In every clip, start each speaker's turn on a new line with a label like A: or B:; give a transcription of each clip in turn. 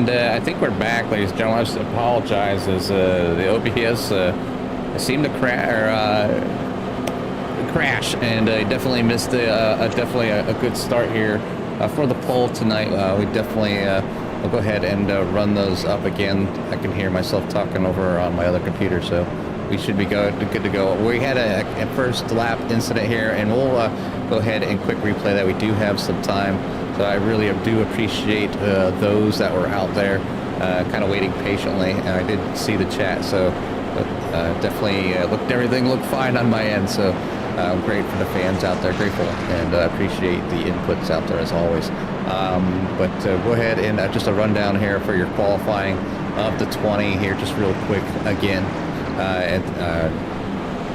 A: And I think we're back, ladies and gentlemen. I just apologize as the OBS seemed to crash, and I definitely missed definitely a good start here for the poll tonight. We definitely will go ahead and run those up again. I can hear myself talking over on my other computer, so we should be good to go. We had a first lap incident here, and we'll go ahead and quick replay that. We do have some time, so I really do appreciate those that were out there kind of waiting patiently. And I did see the chat, so definitely everything looked fine on my end. So great for the fans out there, grateful, and appreciate the inputs out there as always. But go ahead and just a rundown here for your qualifying of the 20 here, just real quick again.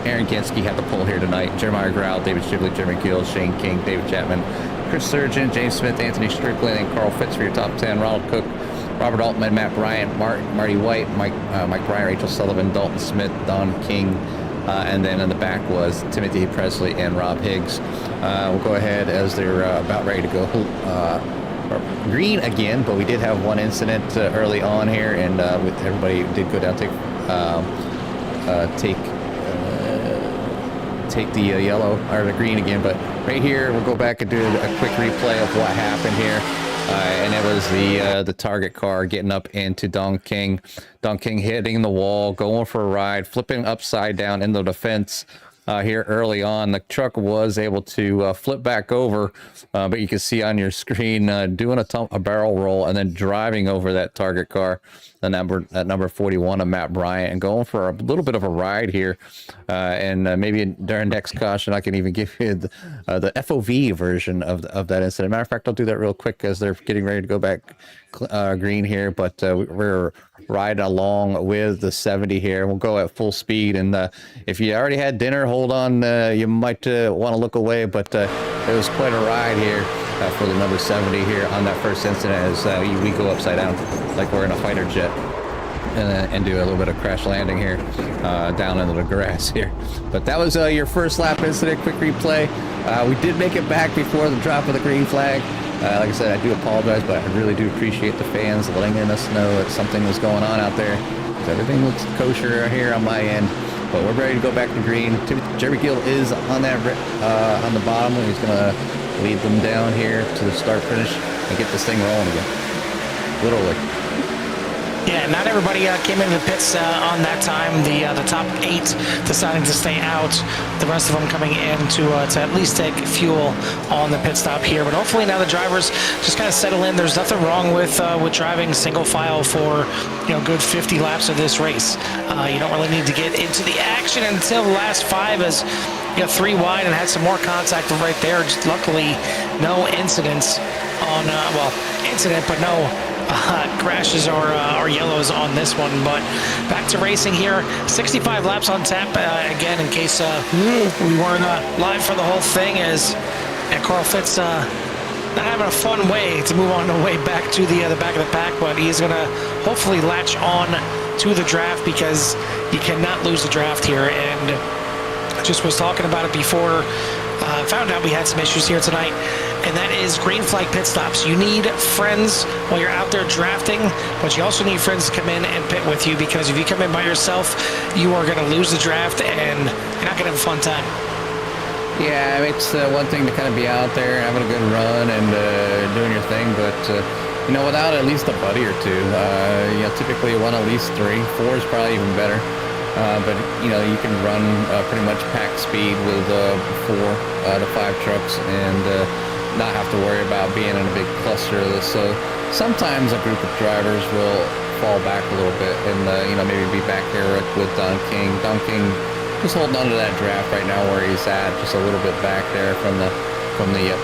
A: Aaron Genske had the pole here tonight. Jeremiah Grau, David Shibley, Jeremy Gill, Shane King, David Chapman, Chris Surgeon, James Smith, Anthony Strickland, and Carl Fitz for your top 10. Ronald Cook, Robert Altman, Matt Bryant, Marty White, Mike Bryant, Rachel Sullivan, Dalton Smith, Don King, and then in the back was Timothy Presley and Rob Higgs. We'll go ahead as they're about ready to go green again, but we did have one incident early on here, and everybody did go down take the yellow or the green again. But right here we'll go back and do a quick replay of what happened here, and it was the target car getting up into Don King hitting the wall, going for a ride, flipping upside down into the fence. Here early on, the truck was able to flip back over, but you can see on your screen doing a barrel roll and then driving over that target car, the number 41 of Matt Bryant, and going for a little bit of a ride here. And maybe during next caution, I can even give you the FOV version of that incident. Matter of fact, I'll do that real quick as they're getting ready to go back green here. But we're riding along with the 70 here. We'll go at full speed, and if you already had dinner, hold on, you might want to look away, but it was quite a ride here for the number 70 here on that first incident as we go upside down like we're in a fighter jet and do a little bit of crash landing here down into the grass here. But that was your first lap incident. Quick replay. We did make it back before the drop of the green flag. Like I said, I do apologize, but I really do appreciate the fans letting us know that something was going on out there. Everything looks kosher here on my end, but we're ready to go back to green. Jerry Gill is on that on the bottom. He's going to lead them down here to the start finish and get this thing rolling again. Literally.
B: Yeah, not everybody came into the pits on that time. The top 8 deciding to stay out. The rest of them coming in to at least take fuel on the pit stop here. But hopefully now the drivers just kind of settle in. There's nothing wrong with driving single file for good 50 laps of this race. You don't really need to get into the action until the last 5 as 3 wide and had some more contact right there. Just luckily no incidents on but no crashes or yellows on this one. But back to racing here. 65 laps on tap again, in case we weren't live for the whole thing, as Carl Fitz not having a fun way to move on the way back to the back of the pack, but he's gonna hopefully latch on to the draft, because you cannot lose the draft here. And just was talking about it before, found out we had some issues here tonight, and that is green flag pit stops. You need friends while you're out there drafting, but you also need friends to come in and pit with you, because if you come in by yourself, you are going to lose the draft and you're not going to have a fun time.
A: Yeah, it's one thing to kind of be out there having a good run and doing your thing, but without at least a buddy or two, typically you want at least 3. 4 is probably even better. But you can run pretty much pack speed with 4 to 5 trucks and not have to worry about being in a big cluster of this. So sometimes a group of drivers will fall back a little bit and maybe be back here with Don King. Don King just holding on to that draft right now where he's at, just a little bit back there from the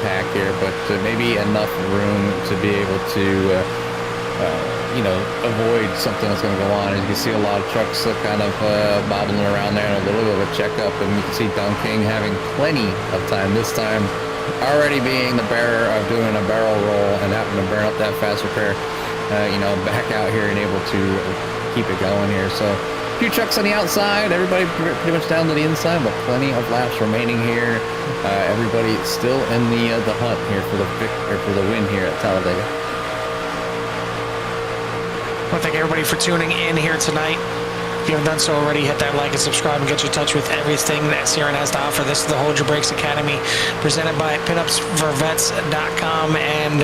A: pack here, but maybe enough room to be able to avoid something that's going to go on. As you can see, a lot of trucks kind of bobbling around there, and a little bit of a checkup, and you can see Don King having plenty of time this time, already being the bearer of doing a barrel roll and having to burn up that fast repair, back out here and able to keep it going here. So a few trucks on the outside, everybody pretty much down to the inside, but plenty of laps remaining here. Everybody still in the hunt here for the win here at Talladega.
B: want to thank everybody for tuning in here tonight. If you haven't done so already, hit that like and subscribe and get you in touch with everything that Siren has to offer. This is the Hold Your Brakes Academy, presented by PitUpsForVets.com and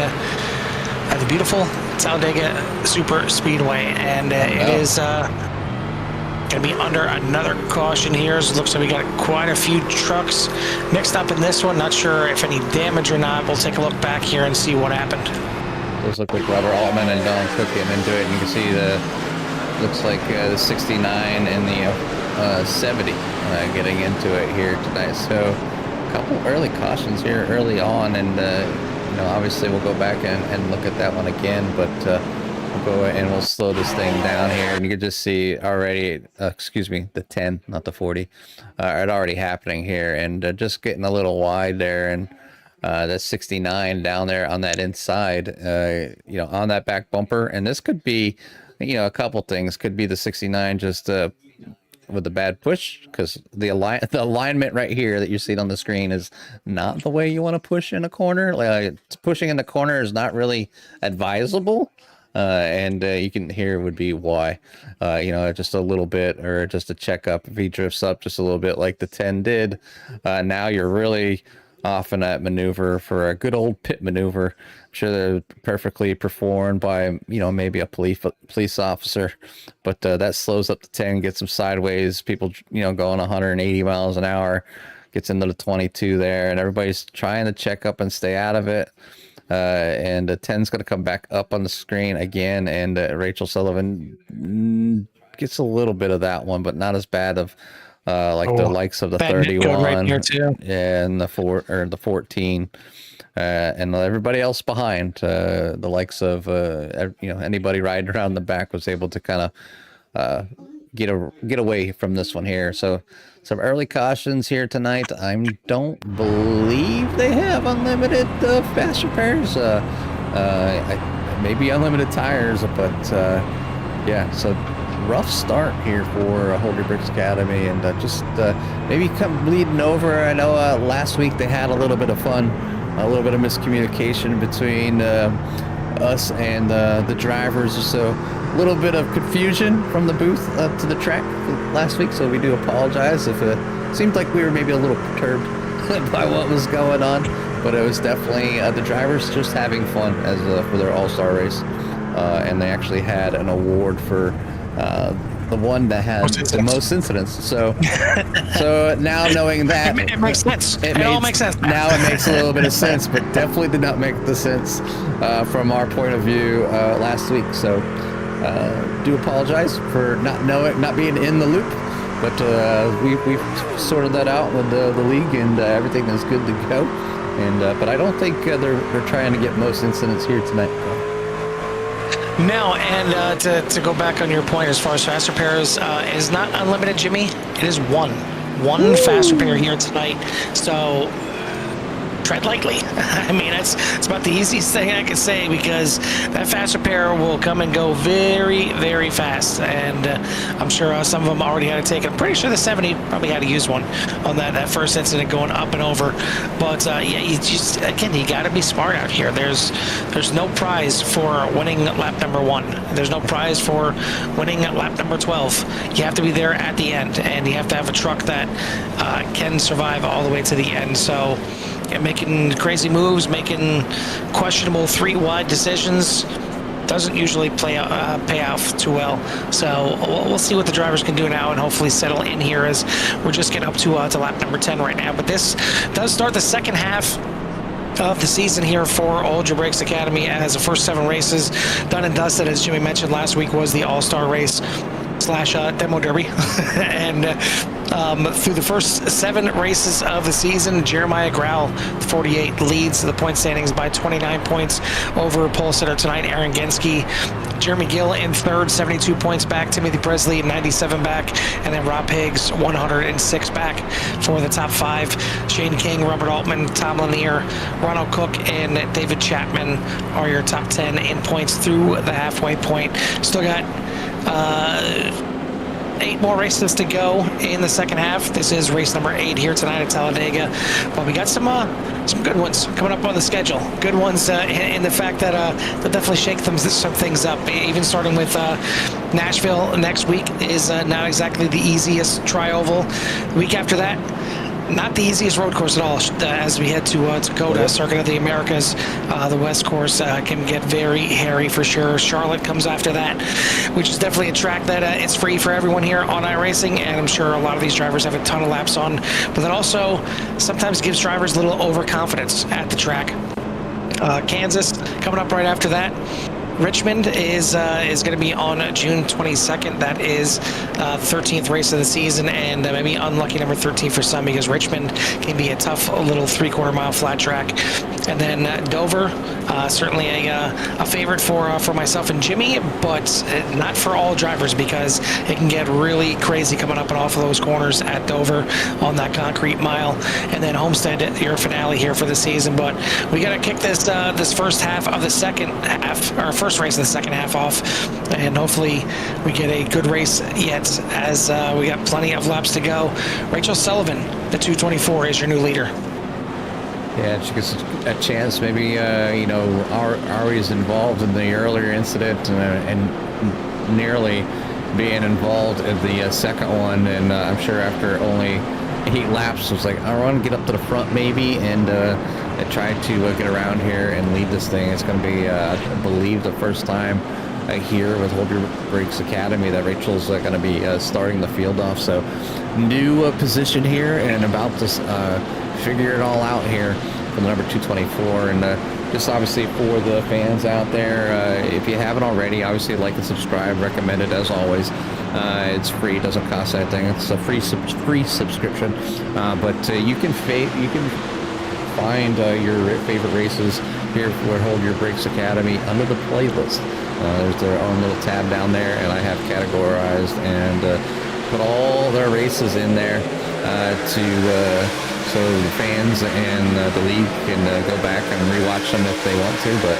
B: the beautiful Talladega Superspeedway. And it is going to be under another caution here. So it looks like we got quite a few trucks mixed up in this one. Not sure if any damage or not. We'll take a look back here and see what happened.
A: Those look like Robert Altman and Don Cook getting into it. And you can see looks like the 69 and the 70 getting into it here tonight. So a couple early cautions here early on, and you know, obviously we'll go back and look at that one again, but we'll go and we'll slow this thing down here, and you can just see already, excuse me, the 10, not the 40, it already happening here, and just getting a little wide there, and that 69 down there on that inside, you know, on that back bumper. And this could be, you know, a couple things. Could be the 69 just with a bad push, because the alignment right here that you're seeing on the screen is not the way you want to push in a corner. Like, pushing in the corner is not really advisable. And you can hear would be why, you know, just a little bit, or just a checkup if he drifts up just a little bit like the 10 did. Now you're really off in that maneuver for a good old pit maneuver. I'm sure they're perfectly performed by, you know, maybe a police officer, but that slows up the 10, gets them sideways. People, you know, going 180 miles an hour, gets into the 22 there, and everybody's trying to check up and stay out of it. And the 10's going to come back up on the screen again, and Rachel Sullivan gets a little bit of that one, but not as bad of like the likes of the 31
B: right here too.
A: And the 14, and everybody else behind, the likes of you know, anybody riding around the back was able to kind of get away from this one here. So some early cautions here tonight. I don't believe they have unlimited fast repairs. Maybe unlimited tires, but yeah, so rough start here for Hold Your Brakes Academy, and just maybe come bleeding over. I know last week they had a little bit of fun, a little bit of miscommunication between us and the drivers, so a little bit of confusion from the booth up to the track last week. So we do apologize if it seemed like we were maybe a little perturbed by what was going on, but it was definitely the drivers just having fun as for their all-star race, and they actually had an award for the one that had the most incidents. So now knowing that,
B: it makes sense. It all makes sense.
A: Now it makes a little bit of sense, but definitely did not make the sense from our point of view last week. So do apologize for not being in the loop, but we've sorted that out with the league, and everything is good to go. And but I don't think they're trying to get most incidents here tonight.
B: No, and to go back on your point as far as fast repairs, it is not unlimited, Jimmy. It is one fast repair here tonight. So tread lightly. I mean, it's about the easiest thing I can say, because that fast repair will come and go very, very fast. And I'm sure some of them already had to take it. I'm pretty sure the 70 probably had to use one on that first incident going up and over. But yeah, you just, again, you got to be smart out here. There's no prize for winning lap number 1. There's no prize for winning lap number 12. You have to be there at the end, and you have to have a truck that can survive all the way to the end. So making crazy moves, making questionable 3-wide decisions doesn't usually pay off too well. So we'll see what the drivers can do now, and hopefully settle in here, as we're just getting up to lap number 10 right now. But this does start the second half of the season here for Hold Your Brakes Academy, as the first 7 races done and dusted. As Jimmy mentioned last week, was the All-Star race / demo derby. And through the first 7 races of the season, Jeremiah Grau, 48, leads the point standings by 29 points over pole sitter tonight, Aaron Genske. Jeremy Gill in third, 72 points back. Timothy Presley, 97 back. And then Rob Higgs, 106 back for the top 5. Shane King, Robert Altman, Tom Lanier, Ronald Cook, and David Chapman are your top 10 in points through the halfway point. Still got 8 more races to go in the second half. This is race number 8 here tonight at Talladega. But we got some good ones coming up on the schedule. Good ones in the fact that they'll definitely shake some things up. Even starting with Nashville next week is not exactly the easiest tri-oval. The week after that, not the easiest road course at all. As we head to Dakota, Circuit of the Americas, the West course can get very hairy for sure. Charlotte comes after that, which is definitely a track that it's free for everyone here on iRacing, and I'm sure a lot of these drivers have a ton of laps on. But that also sometimes gives drivers a little overconfidence at the track. Kansas coming up right after that. Richmond is going to be on June 22nd. That is the 13th race of the season, and maybe unlucky number 13 for some, because Richmond can be a tough little 3/4 mile flat track. And then Dover, certainly a favorite for myself and Jimmy, but not for all drivers, because it can get really crazy coming up and off of those corners at Dover on that concrete mile. And then Homestead, your finale here for the season. But we got to kick this first half of the second half, or first race of the second half off, and hopefully we get a good race yet, as we got plenty of laps to go. Rachel Sullivan, the 224, is your new leader.
A: Yeah, she gets a chance. Maybe Ari's involved in the earlier incident and nearly being involved in the second one, and I'm sure after only 8 laps, was like, I want to get up to the front maybe and try to get around here and lead this thing. It's going to be, I believe, the first time here with Hold Your Brakes Academy that Rachel's going to be starting the field off. So new position here, and about to figure it all out here for the number 224. And just obviously for the fans out there, if you haven't already, obviously like and subscribe, recommended as always. It's free, it doesn't cost anything. It's a free subscription, but you can find your favorite races here for Hold Your Brakes Academy under the playlist. There's their own little tab down there, and I have categorized and put all their races in there so the fans and the league can go back and rewatch them if they want to. But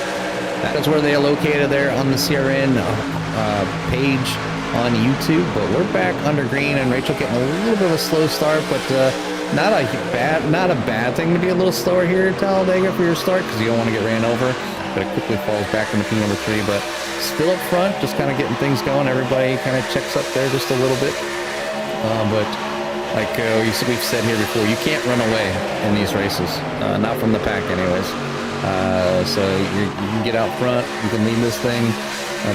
A: that is where they are located, there on the CRN page on YouTube. But we're back under green, and Rachel getting a little bit of a slow start, but not a bad thing to be a little slower here at Talladega for your start, because you don't want to get ran over. But it quickly falls back into P number 3, but still up front, just kind of getting things going. Everybody kind of checks up there just a little bit. But like we've said here before, you can't run away in these races, not from the pack anyways. So you can get out front, you can lead this thing,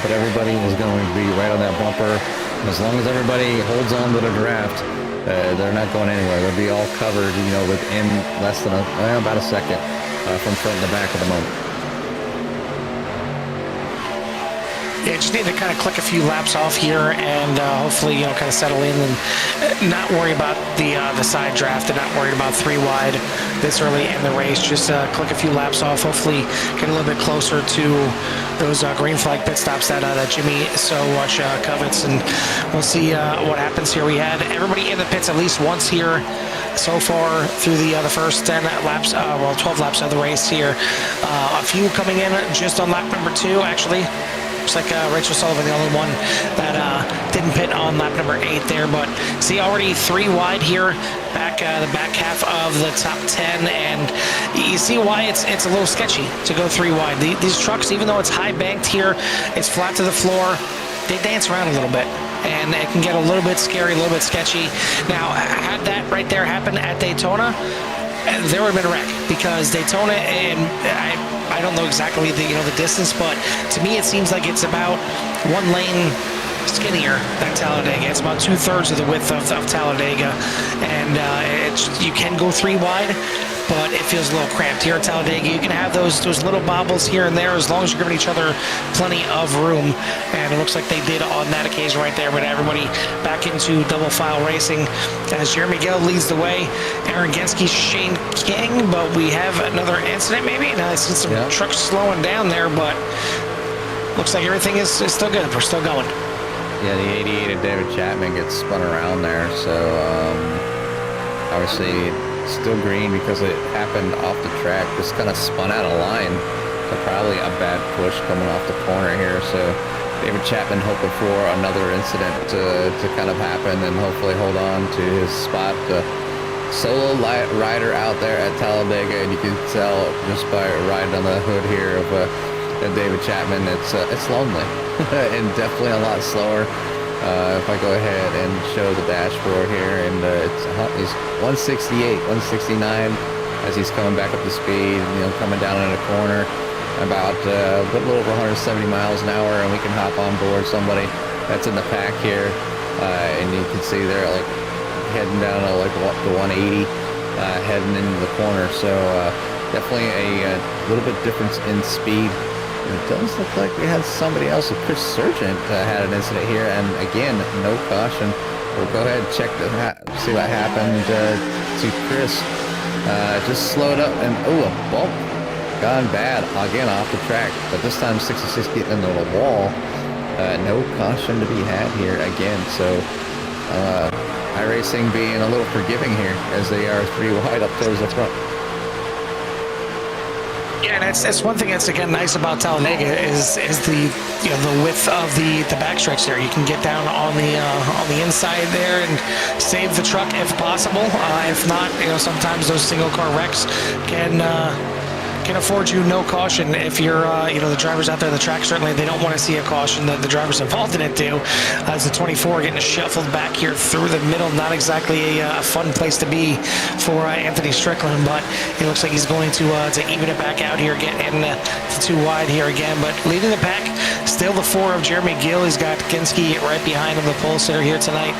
A: but everybody is going to be right on that bumper. As long as everybody holds on to the draft, they're not going anywhere. They'll be all covered, within less than about a second from front to back at the moment.
B: Yeah, just need to kind of click a few laps off here, and hopefully, kind of settle in and not worry about the side draft, and not worried about 3 wide this early in the race. Just click a few laps off. Hopefully, get a little bit closer to those green flag pit stops that Jimmy so much covets, and we'll see what happens here. We had everybody in the pits at least once here so far through the first 10 laps, 12 laps of the race here. A few coming in just on lap number 2, actually. Looks like Rachel Sullivan, the only one that didn't pit on lap number 8 there. But see, already 3 wide here, the back half of the top 10, and you see why it's a little sketchy to go 3 wide. These trucks, even though it's high banked here, it's flat to the floor, they dance around a little bit, and it can get a little bit scary, a little bit sketchy. Now, had that right there happen at Daytona, there would have been a wreck, because Daytona, and I don't know exactly the distance, but to me it seems like it's about 1 lane skinnier than Talladega. It's about 2/3 of the width of Talladega, and you can go 3 wide, but it feels a little cramped here at Talladega. You can have those little bobbles here and there, as long as you're giving each other plenty of room, and it looks like they did on that occasion right there. But everybody back into double file racing as Jeremy Gill leads the way. Aaron Genske, Shane King, but we have another incident maybe. Now I see some trucks slowing down there, but looks like everything is still good. We're still going.
A: Yeah, the 88 of David Chapman gets spun around there, so obviously still green because it happened off the track. Just kind of spun out of line, so probably a bad push coming off the corner here. So David Chapman hoping for another incident to kind of happen and hopefully hold on to his spot. Solo rider out there at Talladega, and you can tell just by riding on the hood here of David Chapman, it's lonely and definitely a lot slower. If I go ahead and show the dashboard here, and he's 168, 169 as he's coming back up to speed, you know, coming down in a corner about a little over 170 miles an hour, and we can hop on board somebody that's in the pack here, and you can see they're like heading down to like the 180, heading into the corner. So definitely a little bit difference in speed. It does look like we had somebody else. Chris Sargent had an incident here, and again, no caution. We'll go ahead and check see what happened to Chris. Just slowed up, and a bump gone bad again off the track, but this time 66 getting into the wall. No caution to be had here again. So iRacing being a little forgiving here as they are 3 wide up towards the front.
B: Yeah, and that's one thing that's again nice about Talladega is the the width of the backstretch there. You can get down on the inside there and save the truck if possible. If not, sometimes those single car wrecks can afford you no caution if you're the drivers out there on the track. Certainly they don't want to see a caution. That the drivers involved in it do. As the 24 getting shuffled back here through the middle, not exactly a fun place to be for Anthony Strickland, but it looks like he's going to even it back out here, get in to 2 wide here again. But leading the pack, still the 4 of Jeremy Gill. He's got Kinski right behind him, the pole sitter here tonight.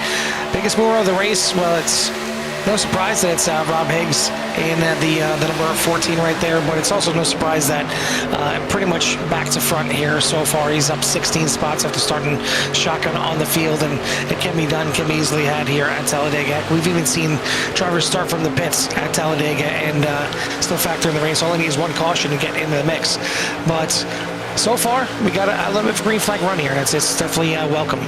B: Biggest mover of the race, well, it's no surprise that it's Rob Higgs in the number 14 right there, but it's also no surprise that pretty much back to front here so far. He's up 16 spots after starting shotgun on the field, and it can be done, can be easily had here at Talladega. We've even seen drivers start from the pits at Talladega and still factor in the race. All he needs is 1 caution to get into the mix. But so far, we got a little bit of a green flag run here, and it's definitely welcome.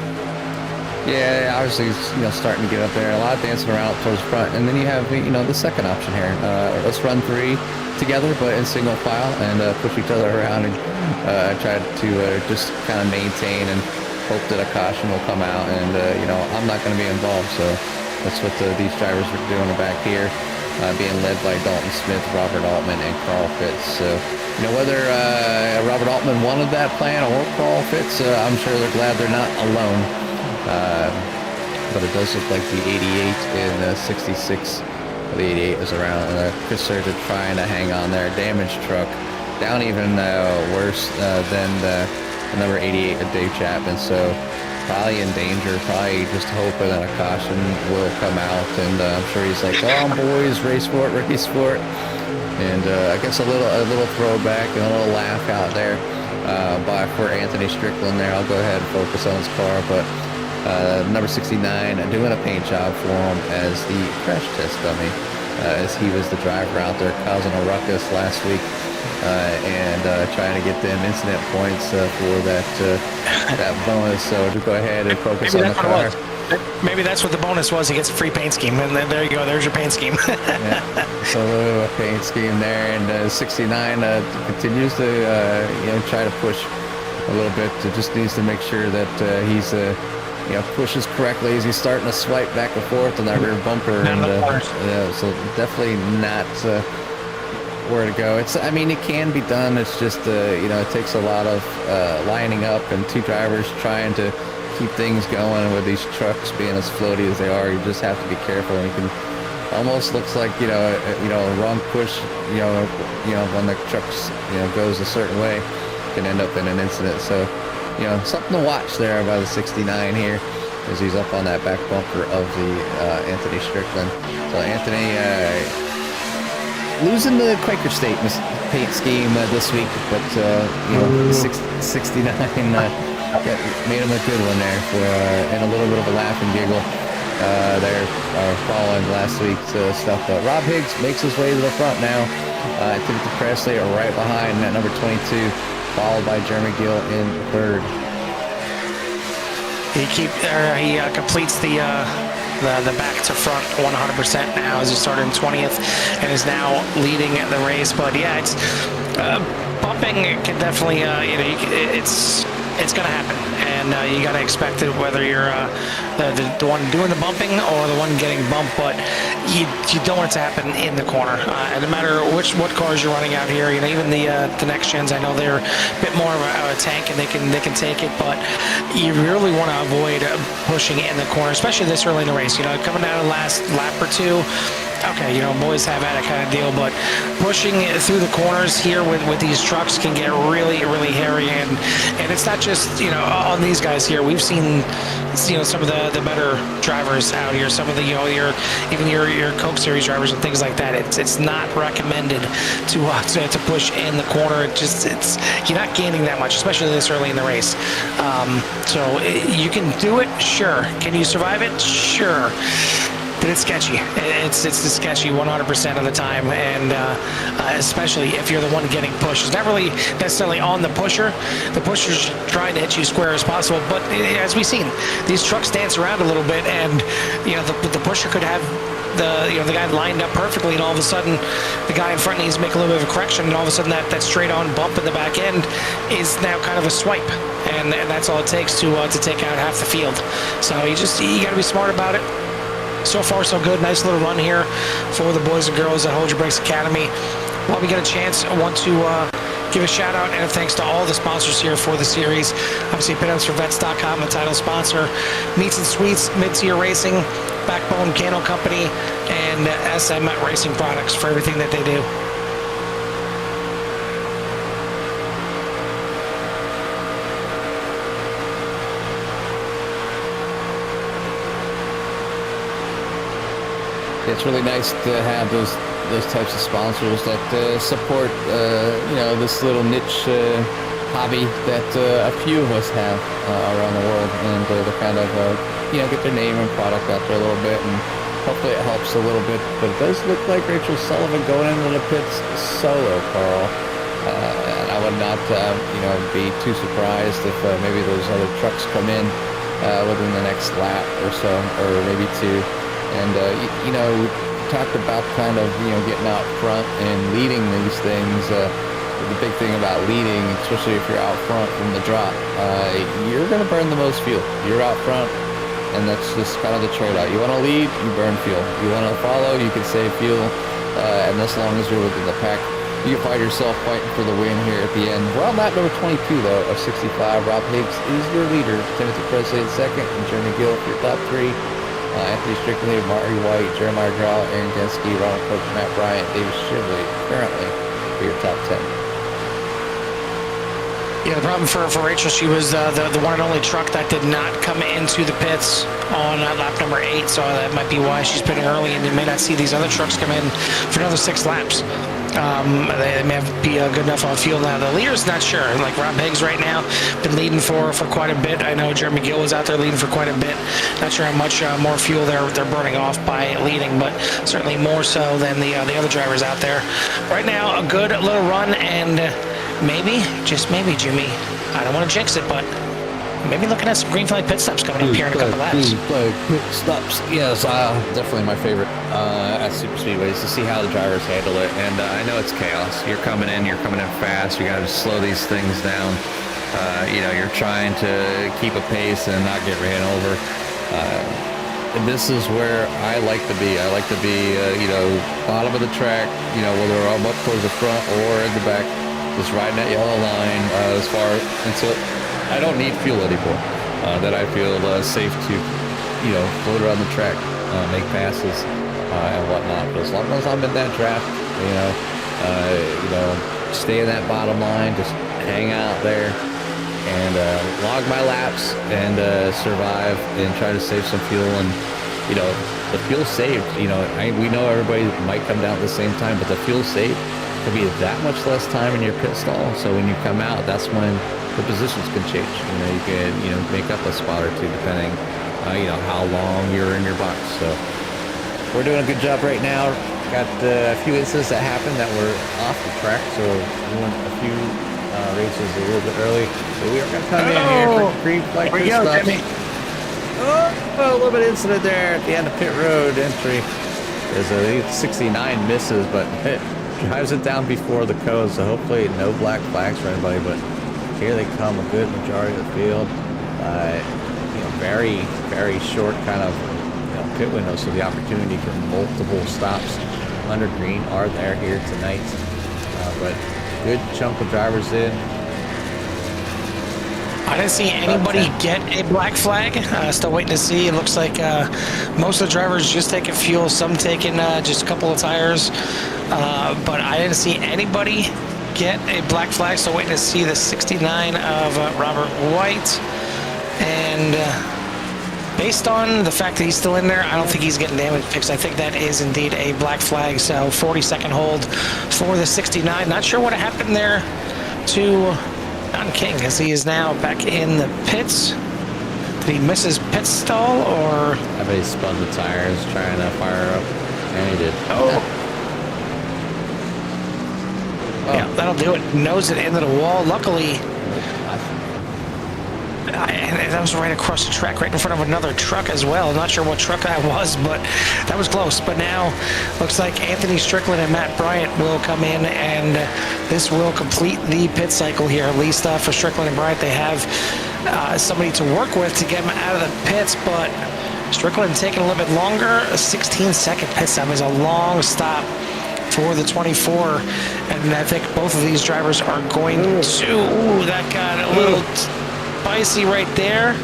A: Yeah, obviously, starting to get up there. A lot of dancing around towards the front. And then you have, the second option here. Let's run 3 together, but in single file, and push each other around and try to just kind of maintain and hope that a caution will come out. And, I'm not going to be involved. So that's what these drivers are doing back here, being led by Dalton Smith, Robert Altman, and Carl Fitz. So, whether Robert Altman wanted that plan or Carl Fitz, I'm sure they're glad they're not alone. But it does look like the 88 and 66. The 88 is around. Chris Sargent trying to hang on there. Damaged truck. Down even worse than the number 88 of Dave Chapman. So probably in danger. Probably just hoping that a caution will come out. And I'm sure he's like, "Come on, boys, race for it, race for it." And I guess a little throwback and a little laugh out there for Anthony Strickland there. I'll go ahead and focus on his car, but. Number 69 doing a paint job for him as the crash test dummy, as he was the driver out there causing a ruckus last week and trying to get them incident points for that bonus. So to go ahead and focus on the car.
B: Maybe that's what the bonus was. He gets a free paint scheme, and then there you go. There's your paint scheme.
A: Yeah. So a paint scheme there, and 69 continues to try to push a little bit. Just needs to make sure that he's pushes correctly as he's starting to swipe back and forth on that rear bumper, and so definitely not where to go. It can be done. It's just it takes a lot of lining up and 2 drivers trying to keep things going. With these trucks being as floaty as they are, you just have to be careful. You can almost looks like a wrong push. When the trucks goes a certain way, can end up in an incident. So. Something to watch there by the 69 here as he's up on that back bumper of the Anthony Strickland. So Anthony losing the Quaker State paint scheme this week, but 69 made him a good one there for and a little bit of a laugh and giggle there following last week's stuff. But Rob Higgs makes his way to the front now. Timothy Presley are right behind that number 22. Followed by Jeremy Gill in 3rd.
B: He completes the back to front 100% now as he started in 20th and is now leading the race. But yeah, it's bumping can definitely it's it's going to happen, and you got to expect it, whether you're the one doing the bumping or the one getting bumped. But you don't want it to happen in the corner. And no matter what cars you're running out here, even the next gens, I know they're a bit more of a tank and they can take it, but you really want to avoid pushing in the corner, especially this early in the race. Coming out of the last lap or two. Okay, boys have that kind of deal, but pushing through the corners here with these trucks can get really, really hairy, and it's not just on these guys here. We've seen some of the better drivers out here, some of the your Coke Series drivers and things like that. It's not recommended to push in the corner. You're not gaining that much, especially this early in the race. So you can do it, sure. Can you survive it? Sure. But it's sketchy. It's sketchy 100% of the time, and especially if you're the one getting pushed. It's not really necessarily on the pusher. The pusher's trying to hit you square as possible, but as we've seen, these trucks dance around a little bit, and the pusher could have the guy lined up perfectly, and all of a sudden the guy in front needs to make a little bit of a correction, and all of a sudden that straight on bump in the back end is now kind of a swipe, and that's all it takes to take out half the field. So you got to be smart about it. So far, so good. Nice little run here for the boys and girls at Hold Your Brakes Academy. While we get a chance, I want to give a shout out and a thanks to all the sponsors here for the series. Obviously, PitUpsForVets.com, the title sponsor, Meats and Sweets, Mid-Tier Racing, Backbone Cano Company, and SM Racing Products for everything that they do.
A: It's really nice to have those types of sponsors that support this little niche hobby that a few of us have around the world, and to kind of get their name and product out there a little bit, and hopefully it helps a little bit. But it does look like Rachel Sullivan going into the pits solo, Carl. And I would not be too surprised if maybe those other trucks come in within the next lap or so, or maybe two. And, we talked about kind of, getting out front and leading these things. The big thing about leading, especially if you're out front from the drop, you're going to burn the most fuel. You're out front, and that's just kind of the trade-out. You want to lead, you burn fuel. You want to follow, you can save fuel. And as long as you're within the pack, you can find yourself fighting for the win here at the end. We're on lap number 22, though, of 65. Rob Higgs is your leader. Timothy Presley in second, and Jeremy Gill for your top three. Anthony Strickland, Marty White, Jeremiah Grau, Aaron Gensky, Ronald Cook, Matt Bryant, David Shibley, currently for your top 10.
B: Yeah, the problem for Rachel, she was the one and only truck that did not come into the pits on lap number 8, so that might be why she's pitting early, and you may not see these other trucks come in for another 6 laps. They may be good enough on fuel now. The leader's not sure. Like Rob Higgs right now, been leading for quite a bit. I know Jeremy Gill was out there leading for quite a bit. Not sure how much more fuel they're burning off by leading, but certainly more so than the other drivers out there. Right now, a good little run, and maybe, just maybe, Jimmy, I don't want to jinx it, but maybe looking at some green flag pit stops coming up here in a couple laps.
A: Green flag pit stops, yes, definitely my favorite at super speedways, to see how the drivers handle it. And I know it's chaos. You're coming in fast. You got to slow these things down. You're trying to keep a pace and not get ran over. And this is where I like to be. I like to be, bottom of the track, whether I'm up towards the front or in the back, just riding that yellow line as far until I don't need fuel anymore. That I feel safe to, float around the track, make passes and whatnot. But as long as I'm in that draft, stay in that bottom line, just hang out there and log my laps and survive and try to save some fuel. And the fuel saved. We know everybody might come down at the same time, but the fuel saved could be that much less time in your pit stall. So when you come out, that's when the positions can change. You can make up a spot or two depending how long you're in your box. So we're doing a good job right now. Got a few incidents that happened that were off the track, so we went a few races a little bit early. So we are going to come in here for green flag pit stops. A little bit of incident there at the end of pit road entry. There's a 69 misses, but it drives it down before the code, so hopefully no black flags for anybody. But Here they come, a good majority of the field. You know, very, very short kind of, you know, pit window, so the opportunity for multiple stops under green are there here tonight. But good chunk of drivers in.
B: I didn't see anybody get a black flag. Still waiting to see. It looks like most of the drivers just taking fuel, some taking just a couple of tires. But I didn't see anybody get a black flag. So waiting to see the 69 of Robert White. And based on the fact that he's still in there, I don't think he's getting damage fixed. I think that is indeed a black flag. So 40-second hold for the 69. Not sure what happened there to Don King, as he is now back in the pits. Did he miss his pit stall, or?
A: I bet he spun the tires trying to fire up, and he did.
B: Oh. Yeah, that'll do it. Nose it into the wall. Luckily, and that was right across the track, right in front of another truck as well. Not sure what truck that was, but that was close. But now looks like Anthony Strickland and Matt Bryant will come in, and this will complete the pit cycle here. At least for Strickland and Bryant, they have somebody to work with to get them out of the pits, but Strickland taking a little bit longer. A 16-second pit stop is a long stop for the 24, and I think both of these drivers are going to. Ooh, that got a little spicy right there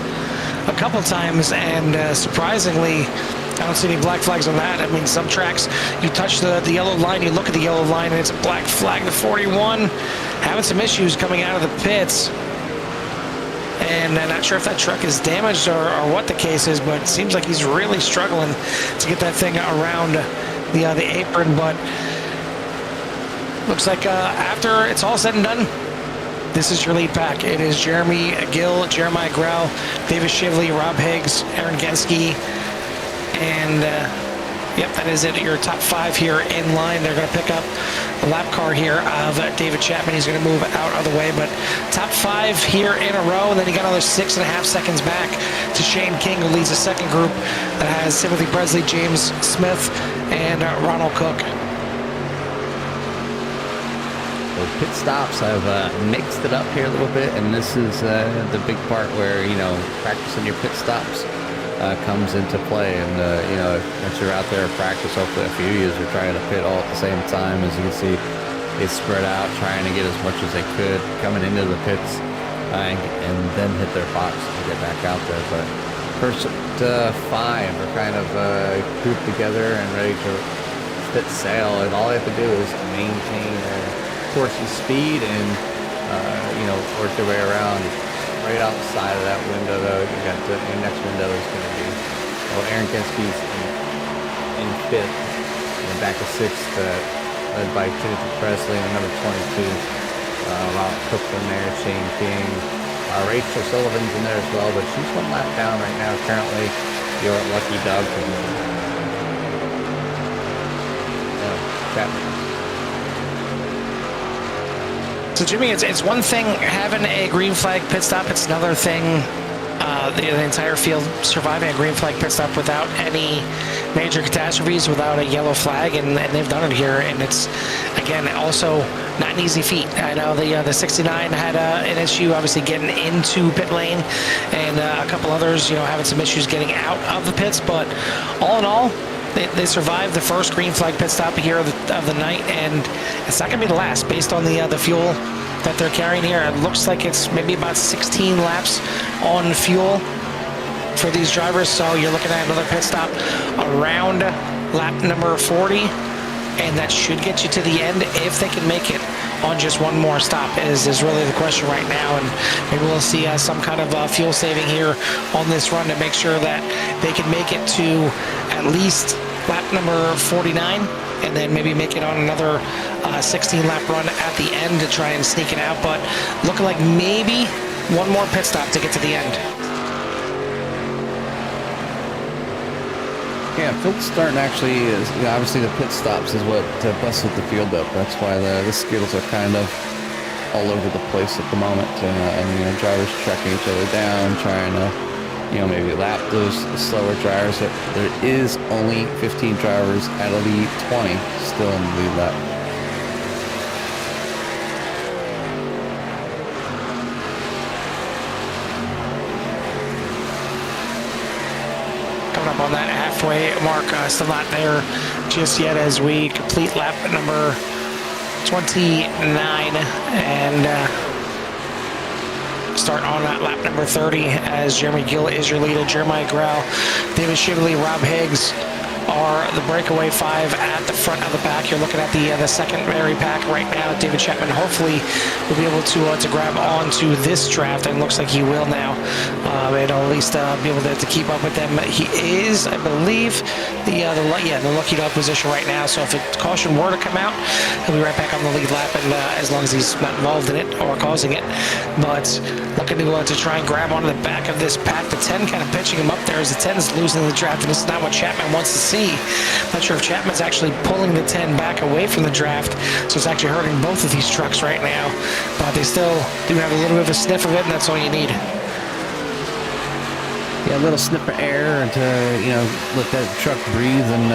B: a couple times, and surprisingly, I don't see any black flags on that. I mean, some tracks, you touch the yellow line, you look at the yellow line, and it's a black flag. The 41 having some issues coming out of the pits, and I'm not sure if that truck is damaged or what the case is, but it seems like he's really struggling to get that thing around the apron. But looks like after it's all said and done, this is your lead pack. It is Jeremy Gill, Jeremiah Grau, David Shively, Rob Higgs, Aaron Genske, and yep, that is it. Your top 5 here in line. They're going to pick up the lap car here of David Chapman. He's going to move out of the way, but top 5 here in a row. And then you got another 6.5 seconds back to Shane King, who leads the second group that has Timothy Presley, James Smith, and Ronald Cook.
A: Well, pit stops, I've mixed it up here a little bit, and this is the big part where, you know, practicing your pit stops comes into play. And, you know, once you're out there practice, hopefully a few of you are trying to pit all at the same time. As you can see, it's spread out, trying to get as much as they could coming into the pits and then hit their box to get back out there. But first 5 are kind of grouped together and ready to spit sail, and all they have to do is maintain their course's speed and you know, work their way around. Right outside of that window, though, you got the next window is going to be, well, Aaron Genske's in 5th, and back to 6th, led by Timothy Presley and number 22, Ronald Cook in there, Shane King, Rachel Sullivan's in there as well, but she's 1 lap down right now. Currently, your lucky dog. Chapman.
B: So Jimmy, it's one thing having a green flag pit stop. It's another thing the entire field surviving a green flag pit stop without any major catastrophes, without a yellow flag, and they've done it here. And it's, again, also not an easy feat. I know the 69 had an issue obviously getting into pit lane, and a couple others, you know, having some issues getting out of the pits. But all in all, they survived the first green flag pit stop here of the night, and it's not going to be the last based on the fuel that they're carrying here. It looks like it's maybe about 16 laps on fuel for these drivers, so you're looking at another pit stop around lap number 40, and that should get you to the end if they can make it on just one more stop is really the question right now. And maybe we'll see some kind of fuel saving here on this run to make sure that they can make it to at least lap number 49, and then maybe make it on another 16 lap run at the end to try and sneak it out. But looking like maybe one more pit stop to get to the end.
A: Yeah, field starting actually is, you know, obviously the pit stops is what busted the field up. That's why the Skittles are kind of all over the place at the moment. And you know, drivers tracking each other down, trying to, you know, maybe lap those slower drivers. There is only 15 drivers out of the 20 still in the lead lap.
B: halfway mark. Still not there just yet as we complete lap number 29 and start on lap number 30 as Jeremy Gill is your leader. Jeremiah Grau, David Shibley, Rob Higgs are the breakaway 5 at the front of the pack. You're looking at the secondary pack right now. David Chapman hopefully will be able to grab onto this draft, and looks like he will now. And at least be able to keep up with them. He is, I believe, the lucky dog position right now. So if a caution were to come out, he'll be right back on the lead lap, and as long as he's not involved in it or causing it. But looking to try and grab onto the back of this pack. The 10 kind of pitching him up there as the 10 is losing the draft, and this is not what Chapman wants to see. Not sure if Chapman's actually pulling the 10 back away from the draft, so it's actually hurting both of these trucks right now. But they still do have a little bit of a sniff of it, and that's all you need.
A: Yeah, a little sniff of air to, let that truck breathe. And,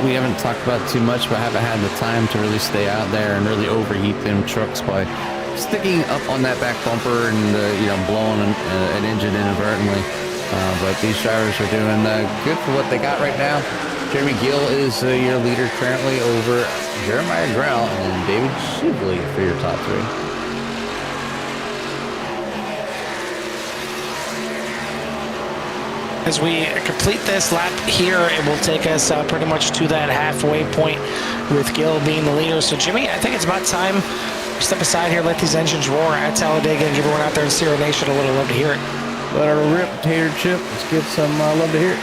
A: we haven't talked about too much, but haven't had the time to really stay out there and really overheat them trucks by sticking up on that back bumper and, blowing an engine inadvertently. But these drivers are doing good for what they got right now. Jeremy Gill is your leader currently over Jeremiah Grau and David Shibley for your top 3.
B: As we complete this lap here, it will take us pretty much to that halfway point with Gill being the leader. So Jimmy, I think it's about time we step aside here, let these engines roar at Talladega, and give everyone out there in Sierra Nation a little love to hear it.
A: Let her rip, Tater Chip. Let's get some love to hear it.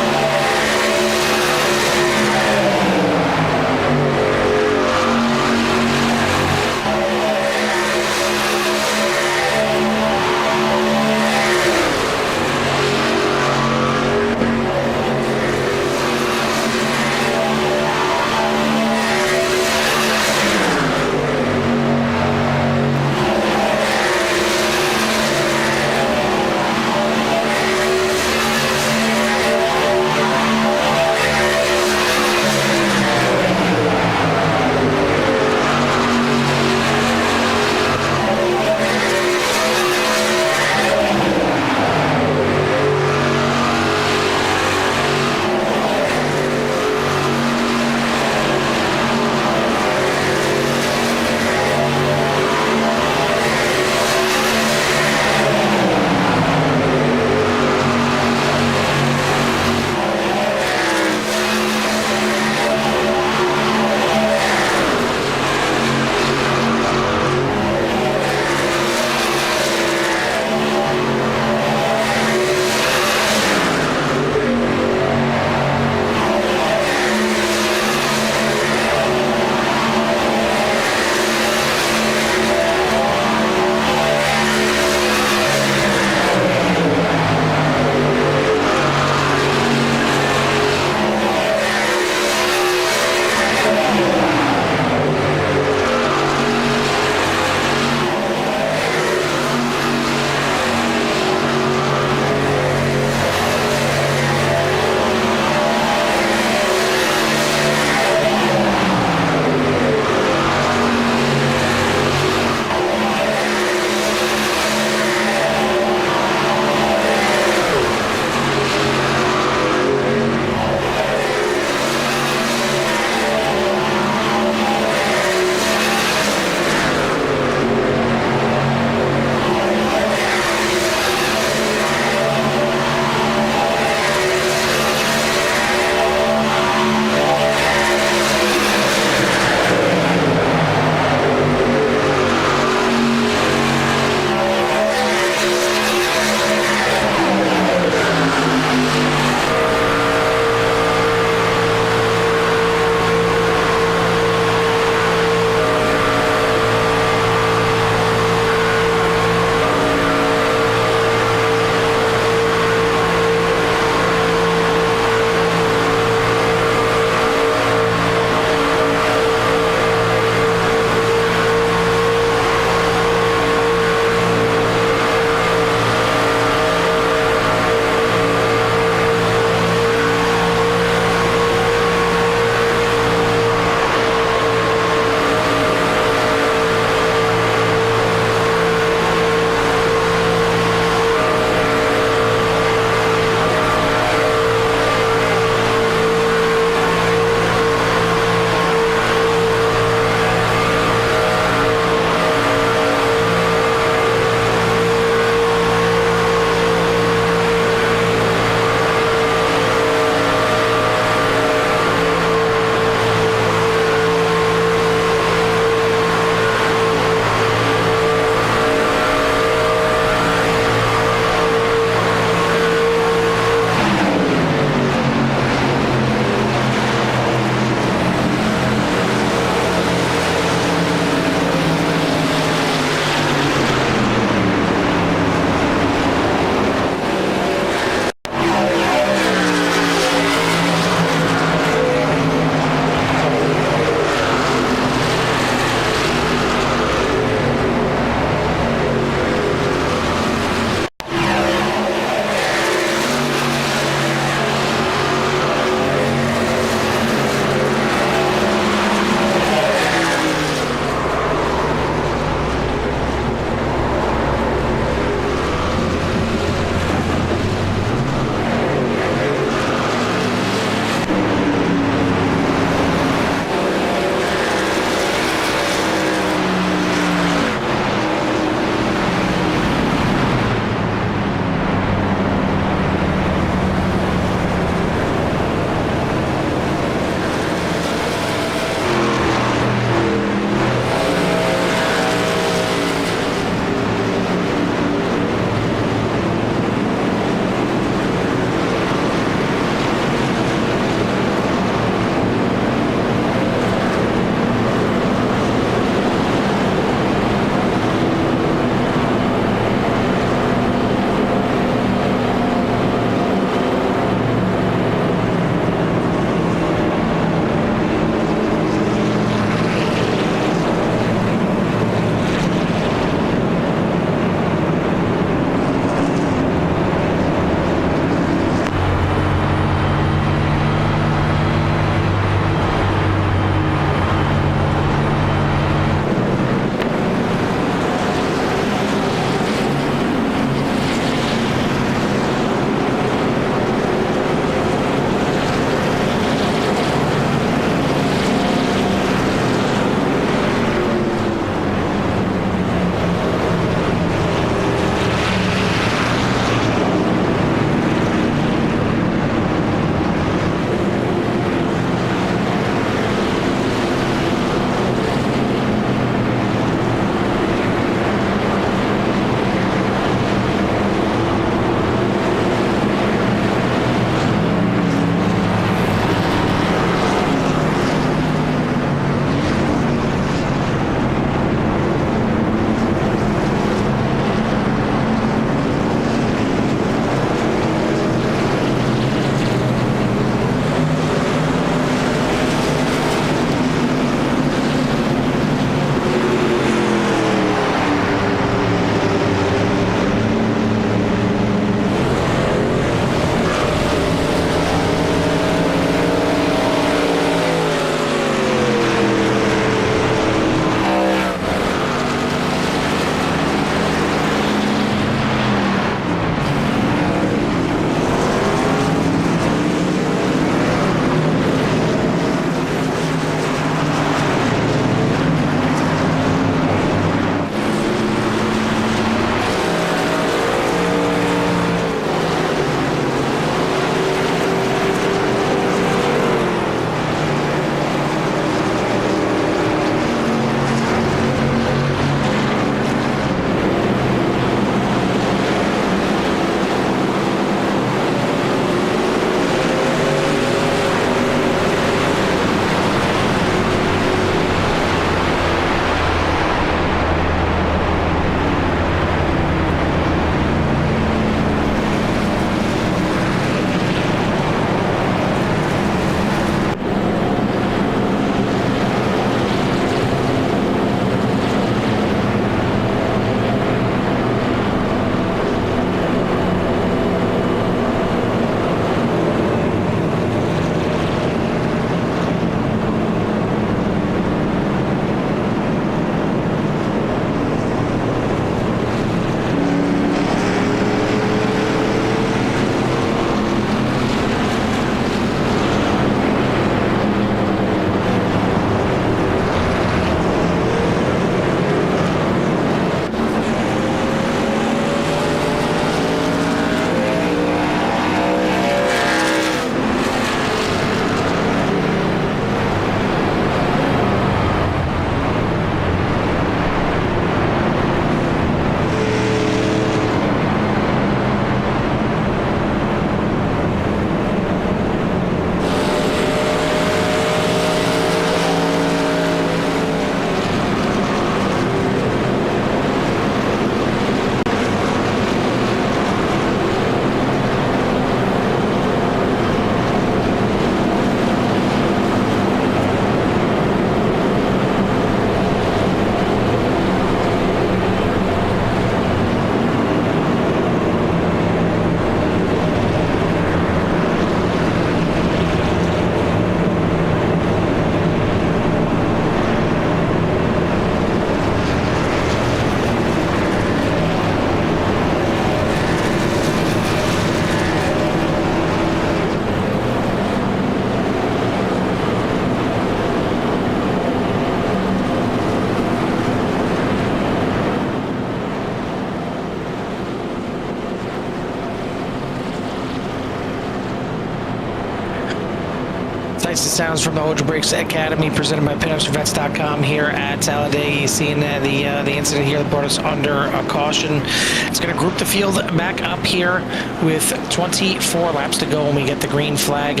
B: Nicest sounds from the Ojo Brakes Academy, presented by PitUpsForVets.com here at Talladega. You seen the incident here that brought us under a caution. It's going to group the field back up here with 24 laps to go when we get the green flag.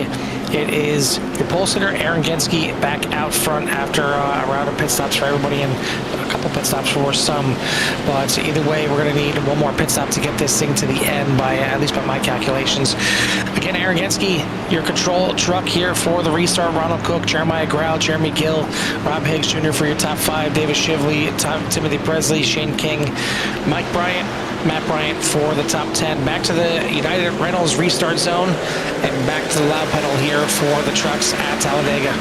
B: It is your pole sitter, Aaron Genske, back out front after a round of pit stops for everybody and a couple pit stops for some. But either way, we're going to need one more pit stop to get this thing to the end, by at least by my calculations. Again, Aaron Genske, your control truck here for the restart. Ronald Cook, Jeremiah Grau, Jeremy Gill, Rob Higgs Jr. for your top 5, David Shively, Timothy Presley, Shane King, Mike Bryant, Matt Bryant for the top 10. Back to the United Reynolds restart zone and back to the loud pedal here for the trucks at Talladega.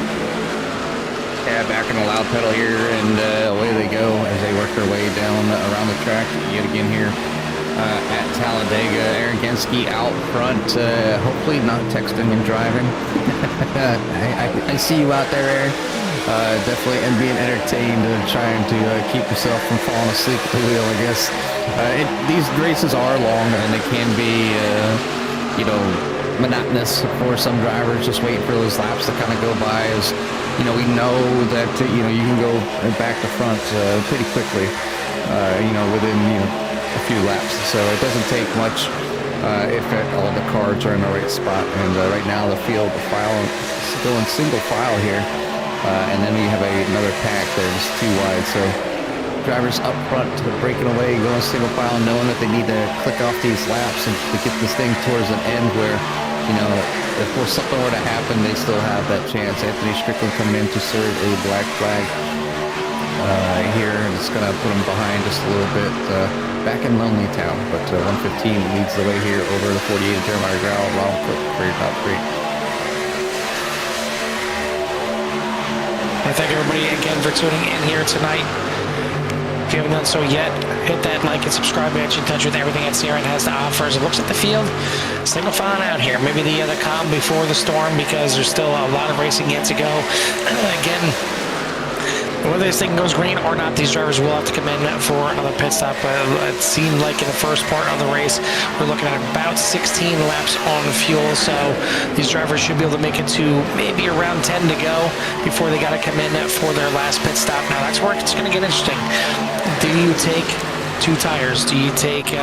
A: Yeah, back in the loud pedal here, and away they go as they work their way down around the track yet again here at Talladega. Aaron Genske out front, hopefully not texting and driving. I see you out there, Aaron. Definitely and being entertained and trying to keep yourself from falling asleep at the wheel, I guess. These races are long and they can be, monotonous for some drivers, just waiting for those laps to kind of go by. As we know that you can go back to front pretty quickly, within a few laps. So it doesn't take much if all the cars are in the right spot. And right now the field, the file is still in single file here. And then we have another pack that is too wide, so drivers up front breaking away, going single file, knowing that they need to click off these laps and to get this thing towards an end where, if something were to happen, they still have that chance. Anthony Strickland coming in to serve a black flag here, and it's going to put him behind just a little bit back in Lonely Town, but 115 leads the way here over the 48 of Jeremiah Grau. Ronald Cook for your top 3.
B: I thank everybody again for tuning in here tonight. If you haven't done so yet, hit that like and subscribe. Get you in touch with everything that CRN has to offer. As it looks at the field, single filing out here. Maybe the calm before the storm, because there's still a lot of racing yet to go. Again, whether this thing goes green or not, these drivers will have to come in for another pit stop. It seemed like in the first part of the race, we're looking at about 16 laps on fuel, so these drivers should be able to make it to maybe around 10 to go before they got to come in for their last pit stop. Now that's where it's going to get interesting. Do you take 2 tires? Do you take,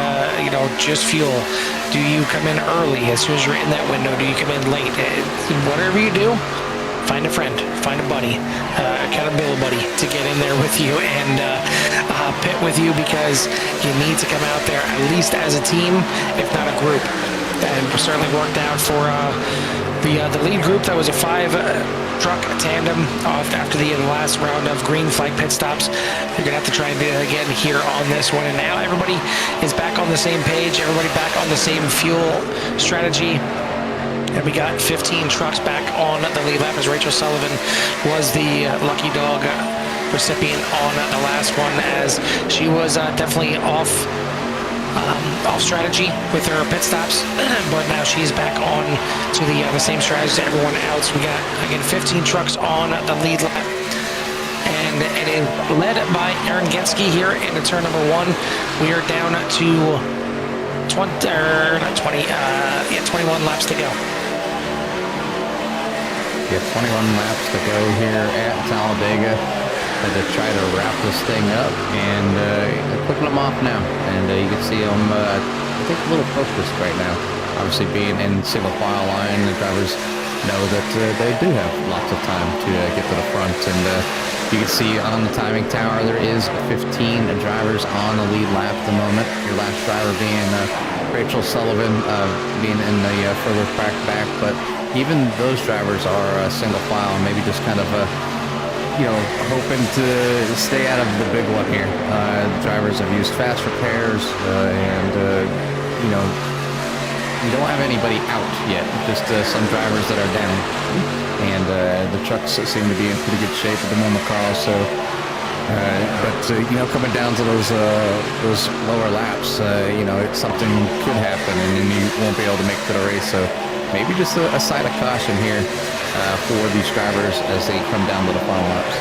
B: just fuel? Do you come in early as soon as you're in that window? Do you come in late? Whatever you do, find a friend, find a buddy, accountability buddy to get in there with you and pit with you, because you need to come out there at least as a team, if not a group. And certainly worked out for the lead group. That was a 5-truck tandem after the last round of green flag pit stops. You're going to have to try and do it again here on this one. And now everybody is back on the same page, everybody back on the same fuel strategy. And we got 15 trucks back on the lead lap, as Rachel Sullivan was the lucky dog recipient on the last one, as she was definitely off strategy with her pit stops, but now she's back on to the same strategy as everyone else. We got, again, 15 trucks on the lead lap, and it is led by Aaron Genske here into turn number 1. We are down to 21 laps to go.
A: Yeah, 21 laps to go here at Talladega to try to wrap this thing up, and they're clipping them off now, and you can see them, I think, a little focused right now. Obviously, being in single file line, the drivers know that they do have lots of time to get to the front, and you can see on the timing tower there is 15 drivers on the lead lap at the moment. Your last driver being Rachel Sullivan, being in the further back, but even those drivers are single file, maybe just kind of hoping to stay out of the big one here. The drivers have used fast repairs, and we don't have anybody out yet, just some drivers that are down. And the trucks seem to be in pretty good shape at the moment, Carl. So, coming down to those lower laps, something could happen, and then you won't be able to make it to the race. So maybe just a sign of caution here for these drivers as they come down to the final laps.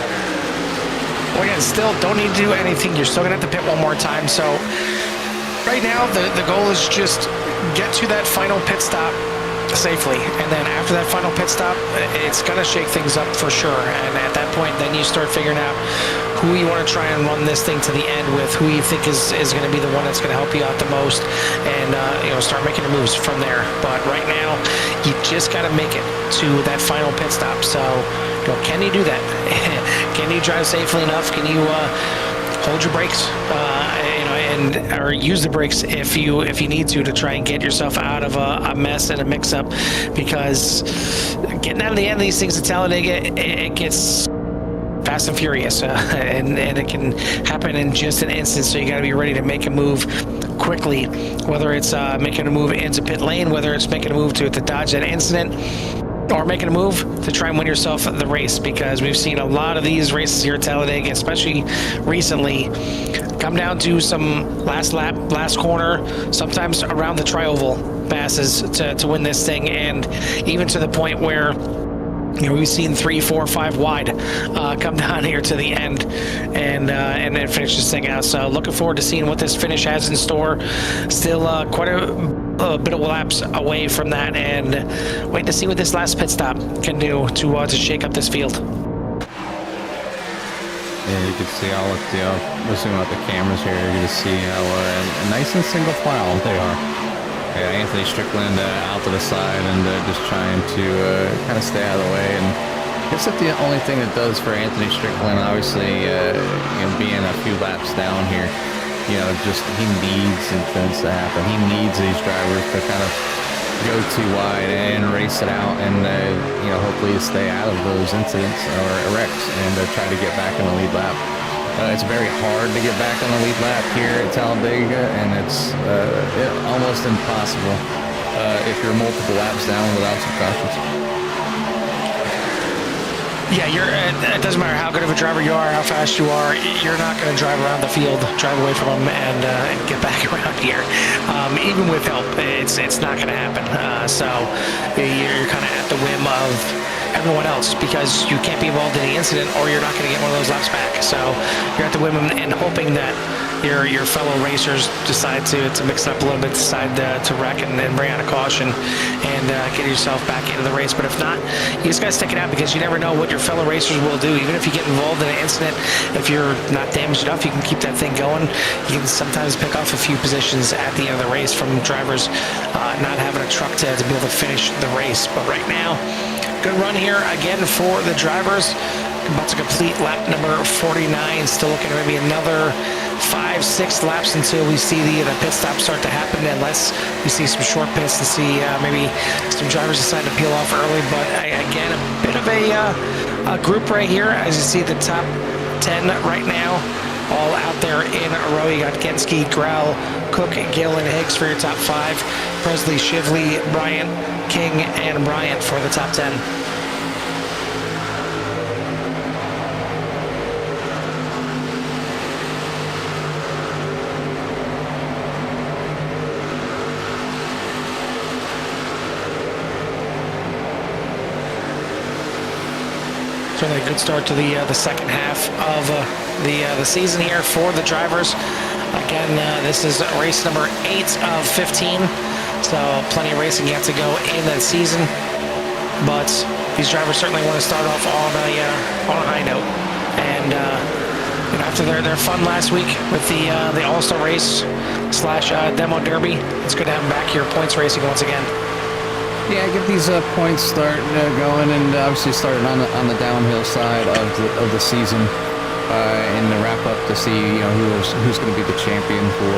B: Well, again, still don't need to do anything. You're still going to have to pit one more time. So right now, the goal is just get to that final pit stop, safely. And then after that final pit stop, it's going to shake things up for sure. And at that point, then you start figuring out who you want to try and run this thing to the end with, who you think is going to be the one that's going to help you out the most, and start making your moves from there. But right now, you just got to make it to that final pit stop. So, can you do that? Can you drive safely enough? Can you hold your brakes, or use the brakes if you need to try and get yourself out of a mess and a mix-up, because getting out of the end of these things at Talladega, it gets fast and furious, and it can happen in just an instant. So you got to be ready to make a move quickly, whether it's making a move into pit lane, whether it's making a move to dodge that incident, or making a move to try and win yourself the race, because we've seen a lot of these races here at Talladega, especially recently, come down to some last lap, last corner, sometimes around the tri-oval passes to win this thing, and even to the point where we've seen 3, 4, 5 wide come down here to the end and then finish this thing out. So looking forward to seeing what this finish has in store. Still quite a bit of laps away from that, and waiting to see what this last pit stop can do to shake up this field.
A: Yeah, you can see all of the zoom out the cameras here. You can see how nice and single file they are. Yeah, Anthony Strickland out to the side and just trying to kind of stay out of the way. And I guess that the only thing that does for Anthony Strickland, obviously, being a few laps down here, just he needs some things to happen. He needs these drivers to kind of go too wide and race it out, and hopefully stay out of those incidents or wrecks and try to get back in the lead lap. It's very hard to get back on the lead lap here at Talladega, and it's almost impossible if you're multiple laps down without some cautions.
B: Yeah, it doesn't matter how good of a driver you are, how fast you are, you're not going to drive around the field, drive away from them, and get back around here. Even with help, it's not going to happen. So you're kind of at the whim of everyone else, because you can't be involved in the incident, or you're not going to get one of those laps back. So you're at the whim and hoping that your fellow racers decide to mix it up a little bit, decide to wreck and bring out a caution and get yourself back into the race. But if not, you just got to stick it out, because you never know what your fellow racers will do. Even if you get involved in an incident, if you're not damaged enough, you can keep that thing going. You can sometimes pick off a few positions at the end of the race from drivers not having a truck to be able to finish the race. But right now, good run here again for the drivers. About to complete lap number 49. Still looking at maybe another 5, 6 laps until we see the pit stop start to happen, unless we see some short pits to see maybe some drivers decide to peel off early. But again, a bit of a group right here, as you see the top 10 right now, all out there in a row. You got Genske, Grau, Cook, Gill, and Higgs for your top 5. Presley, Shively, Bryant, King, and Bryant for the top 10. Certainly a good start to the second half of the season here for the drivers. Again, this is race number 8 of 15, so plenty of racing yet to go in that season. But these drivers certainly want to start off on a high note. And after their fun last week with the All-Star race / Demo Derby, it's good to have them back here points racing once again.
A: Yeah, get these points starting going, and obviously starting on the downhill side of the season, and the wrap up to see who's going to be the champion for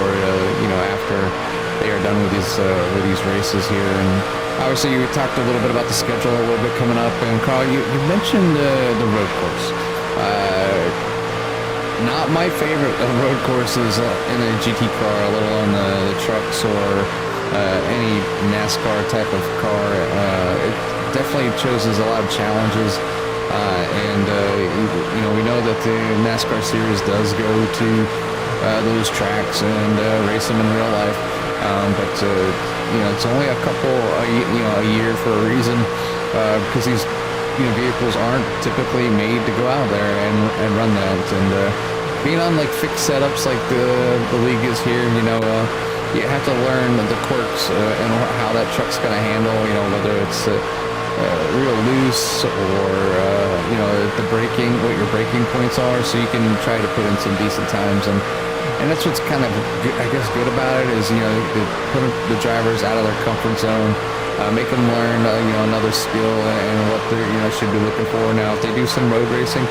A: after they are done with these races here. And obviously you talked a little bit about the schedule a little bit coming up, and Carl, you mentioned the road course. Not my favorite of road courses in a GT car, a little on the trucks or any NASCAR type of car. It definitely chooses a lot of challenges, and we know that the NASCAR series does go to those tracks and race them in real life, but it's only a couple a year for a reason, because these vehicles aren't typically made to go out there and run that, and being on like fixed setups like the league is here, you have to learn the quirks and how that truck's going to handle, you know, whether it's real loose or, you know, the braking, what your braking points are, so you can try to put in some decent times. And that's what's kind of, I guess, good about it is, you know, put the drivers out of their comfort zone, make them learn, you know, another skill and what they, you know, should be looking for. Now, if they do some road racing,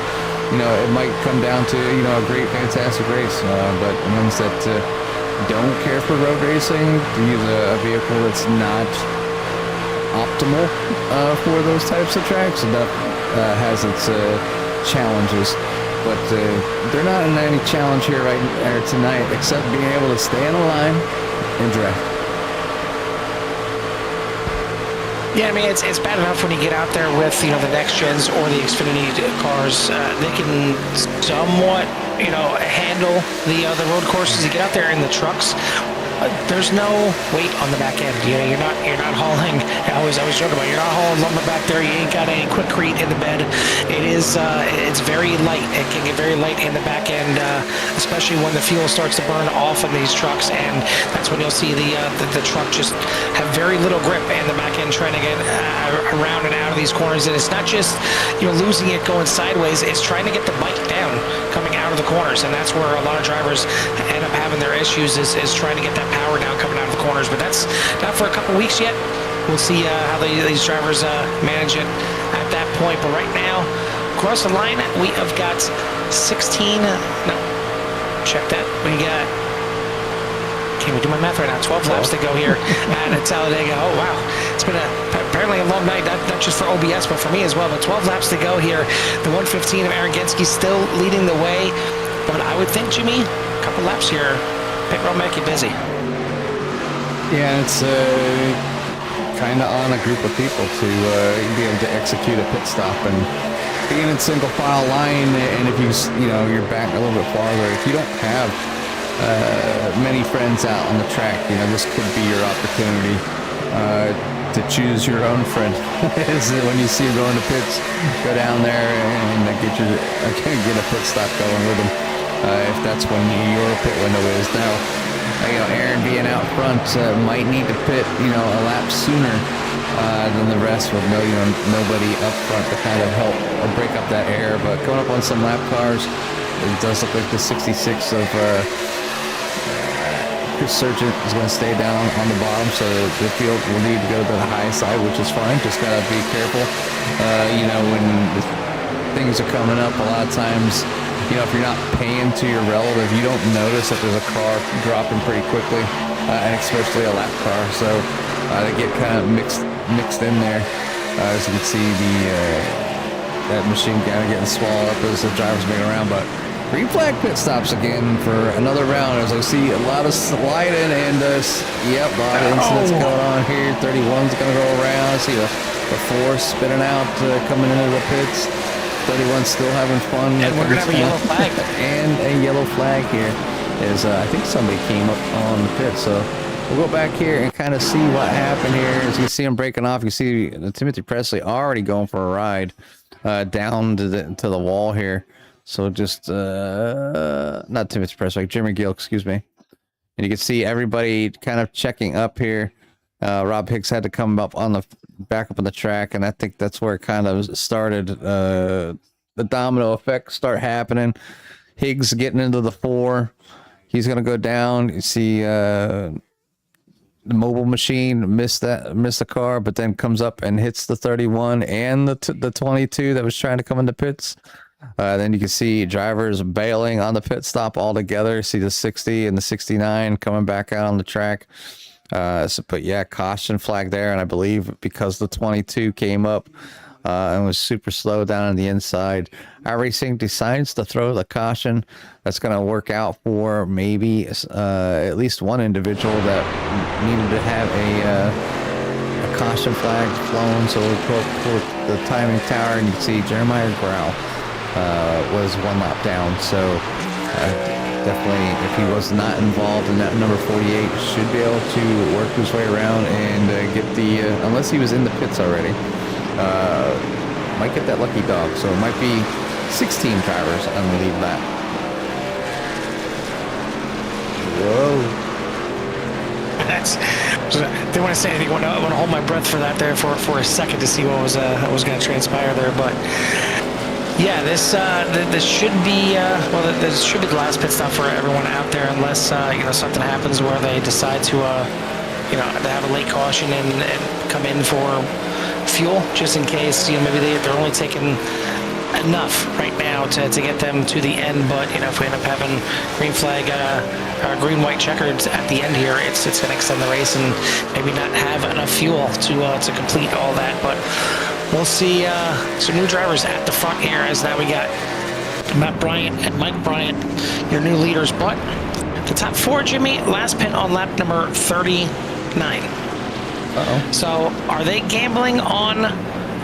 A: you know, it might come down to, you know, a great, fantastic race, but ones that don't care for road racing, to use a vehicle that's not optimal for those types of tracks, and that has its challenges. But they're not in any challenge here tonight, except being able to stay in a line and drive.
B: Yeah, I mean, it's bad enough when you get out there with, you know, the next gens or the Xfinity cars. They can somewhat, you know, handle the road courses. You get out there in the trucks. There's no weight on the back end. You know, you're not hauling. I always joke about it, you're not hauling lumber back there. You ain't got any quickcrete in the bed. It's very light. It can get very light in the back end, especially when the fuel starts to burn off in these trucks, and that's when you'll see the truck just have very little grip in the back end, trying to get around and out of these corners. And it's not just, you know, losing it going sideways. It's trying to get the bike down coming out of the corners, and that's where a lot of drivers end up having their issues. Is trying to get that power down coming out of the corners. But that's not for a couple weeks yet. We'll see how these drivers manage it at that point. But right now, across the line, we have got 16. No, check that. We got. Can't we do my math right now? 12 laps to go here at Talladega. Oh wow, it's been apparently a long night, not just for OBS, but for me as well. But 12 laps to go here. The 115 of Aaron Genske still leading the way. But I would think, Jimmy, a couple laps here, pit road make you busy.
A: Yeah, it's kind of on a group of people to be able to execute a pit stop, and being in single file line, and if you're back a little bit farther, if you don't have many friends out on the track, you know, this could be your opportunity to choose your own friend. Is when you see him going to pits, go down there and get a pit stop going with him, if that's when your pit window is. Now, you know, Aaron being out front might need to pit, you know, a lap sooner than the rest, with nobody up front to kind of help or break up that air. But going up on some lap cars, it does look like the 66 of Chris Sargent is going to stay down on the bottom, so the field will need to go to the high side, which is fine. Just got to be careful. You know, when things are coming up, a lot of times, you know, if you're not paying to your relative, you don't notice that there's a car dropping pretty quickly, and especially a lap car. So they get kind of mixed in there. As you can see, that machine kind of getting swallowed up as the driver's moving around. But green flag pit stops again for another round, as I see a lot of sliding and a lot of incidents going on here. 31's going to go around. I see the 4 spinning out, coming into the pits. 31 still having fun.
B: And we're going to have a yellow flag.
A: And a yellow flag here is, I think somebody came up on the pit. So we'll go back here and kind of see what happened here. As you can see him breaking off, you see Timothy Presley already going for a ride down to the wall here. So just, not Timothy Presley, Jimmy Gill, excuse me. And you can see everybody kind of checking up here. Rob Hicks had to come up back up on the track, and I think that's where it kind of started. The domino effect start happening. Higgs getting into the 4. He's going to go down. You see the mobile machine missed the car, but then comes up and hits the 31 and the 22 that was trying to come into pits. Then you can see drivers bailing on the pit stop altogether. See the 60 and the 69 coming back out on the track. But yeah, caution flag there, and I believe because the 22 came up and was super slow down on the inside, iRacing decides to throw the caution. That's going to work out for maybe at least one individual that needed to have a caution flag flown. So we'll go for the timing tower, and you can see Jeremiah Grau was 1 lap down. So definitely, if he was not involved in that number 48, should be able to work his way around and get the, unless he was in the pits already, might get that lucky dog. So it might be 16 drivers on the lead lap. Whoa.
B: Didn't want to say anything. I want to hold my breath for that there for a second to see what was going to transpire there. But yeah, this should be this should be the last pit stop for everyone out there, unless something happens where they decide to to have a late caution and come in for fuel, just in case maybe they're only taking enough right now to get them to the end. But if we end up having green flag or green white checkered at the end here, it's going to extend the race and maybe not have enough fuel to complete all that. But we'll see some new drivers at the front here, as now we got Matt Bryant and Mike Bryant, your new leaders. But the top four, Jimmy, last pit on lap number 39. So are they gambling on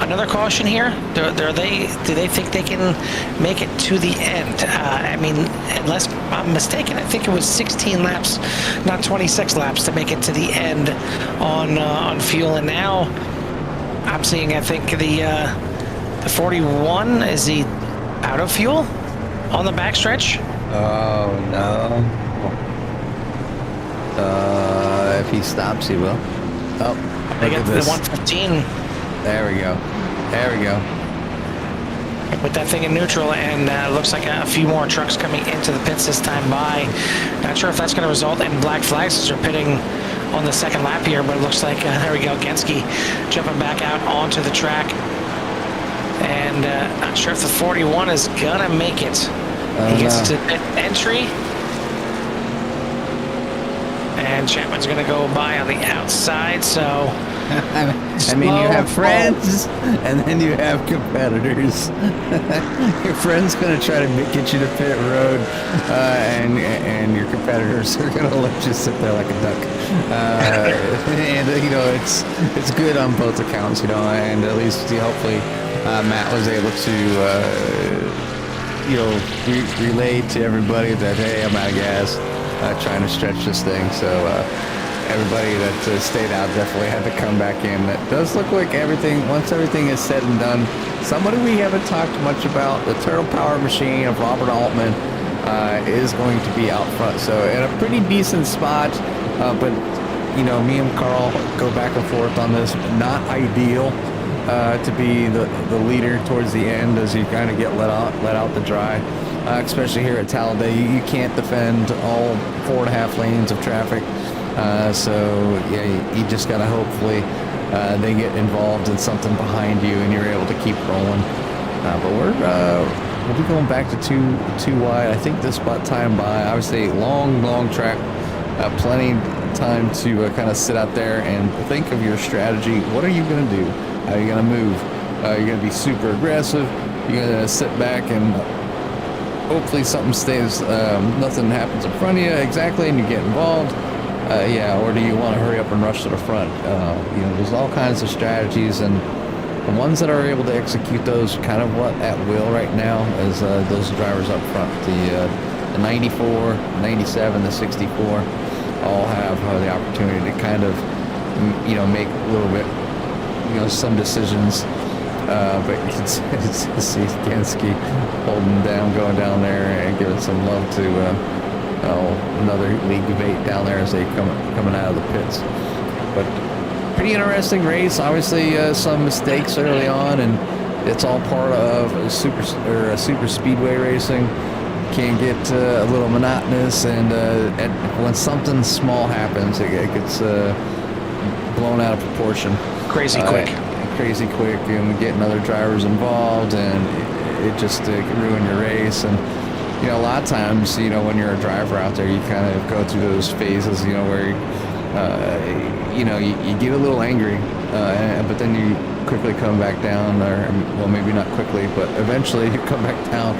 B: another caution here? Do they think they can make it to the end? I mean, unless I'm mistaken, I think it was 16 laps, not 26 laps, to make it to the end on fuel. And now I'm seeing, I think the 41, is he out of fuel on the backstretch?
A: Oh no. If he stops, he will. Oh,
B: they get the 115.
A: There we go. There we go.
B: With that thing in neutral, and looks like a few more trucks coming into the pits this time by. Not sure if that's going to result in black flags as they're pitting on the second lap here, but it looks like, there we go, Genski jumping back out onto the track. And not sure if the 41 is going to make it. He gets to pit entry. And Chapman's going to go by on the outside, so...
A: I mean, you have friends, and then you have competitors. Your friend's going to try to get you to pit road, and your competitors are going to let you sit there like a duck. And it's good on both accounts, and at least hopefully Matt was able to relay to everybody that, hey, I'm out of gas. Trying to stretch this thing, so everybody that stayed out definitely had to come back in. It does look like once everything is said and done, somebody we haven't talked much about, the turtle power machine of Robert Altman, is going to be out front, so in a pretty decent spot. But me and Carl go back and forth on this. Not ideal to be the leader towards the end, as you kind of get let out to dry. Especially here at Talladega, you can't defend all 4.5 lanes of traffic. So yeah, you just gotta hopefully they get involved in something behind you and you're able to keep rolling. But we'll be going back to two wide. I think this spot time by, obviously long track, plenty time to kind of sit out there and think of your strategy. What are you gonna do? How are you gonna move? You're gonna be super aggressive. You're gonna sit back and hopefully something stays, nothing happens in front of you exactly, and you get involved. Or do you want to hurry up and rush to the front? There's all kinds of strategies, and the ones that are able to execute those kind of at will right now is those drivers up front. The 94, 97, the 64 all have the opportunity to kind of, make a little bit, some decisions. But you can see Genski holding down, going down there and giving some love to another league debate down there as they coming out of the pits. But pretty interesting race. Obviously, some mistakes early on, and it's all part of a super speedway racing. Can get a little monotonous, and when something small happens, it gets blown out of proportion.
B: Crazy quick,
A: and getting other drivers involved, and it just can ruin your race. And a lot of times, when you're a driver out there, you kind of go through those phases, where you get a little angry, but then you quickly come back down, or well, maybe not quickly, but eventually you come back down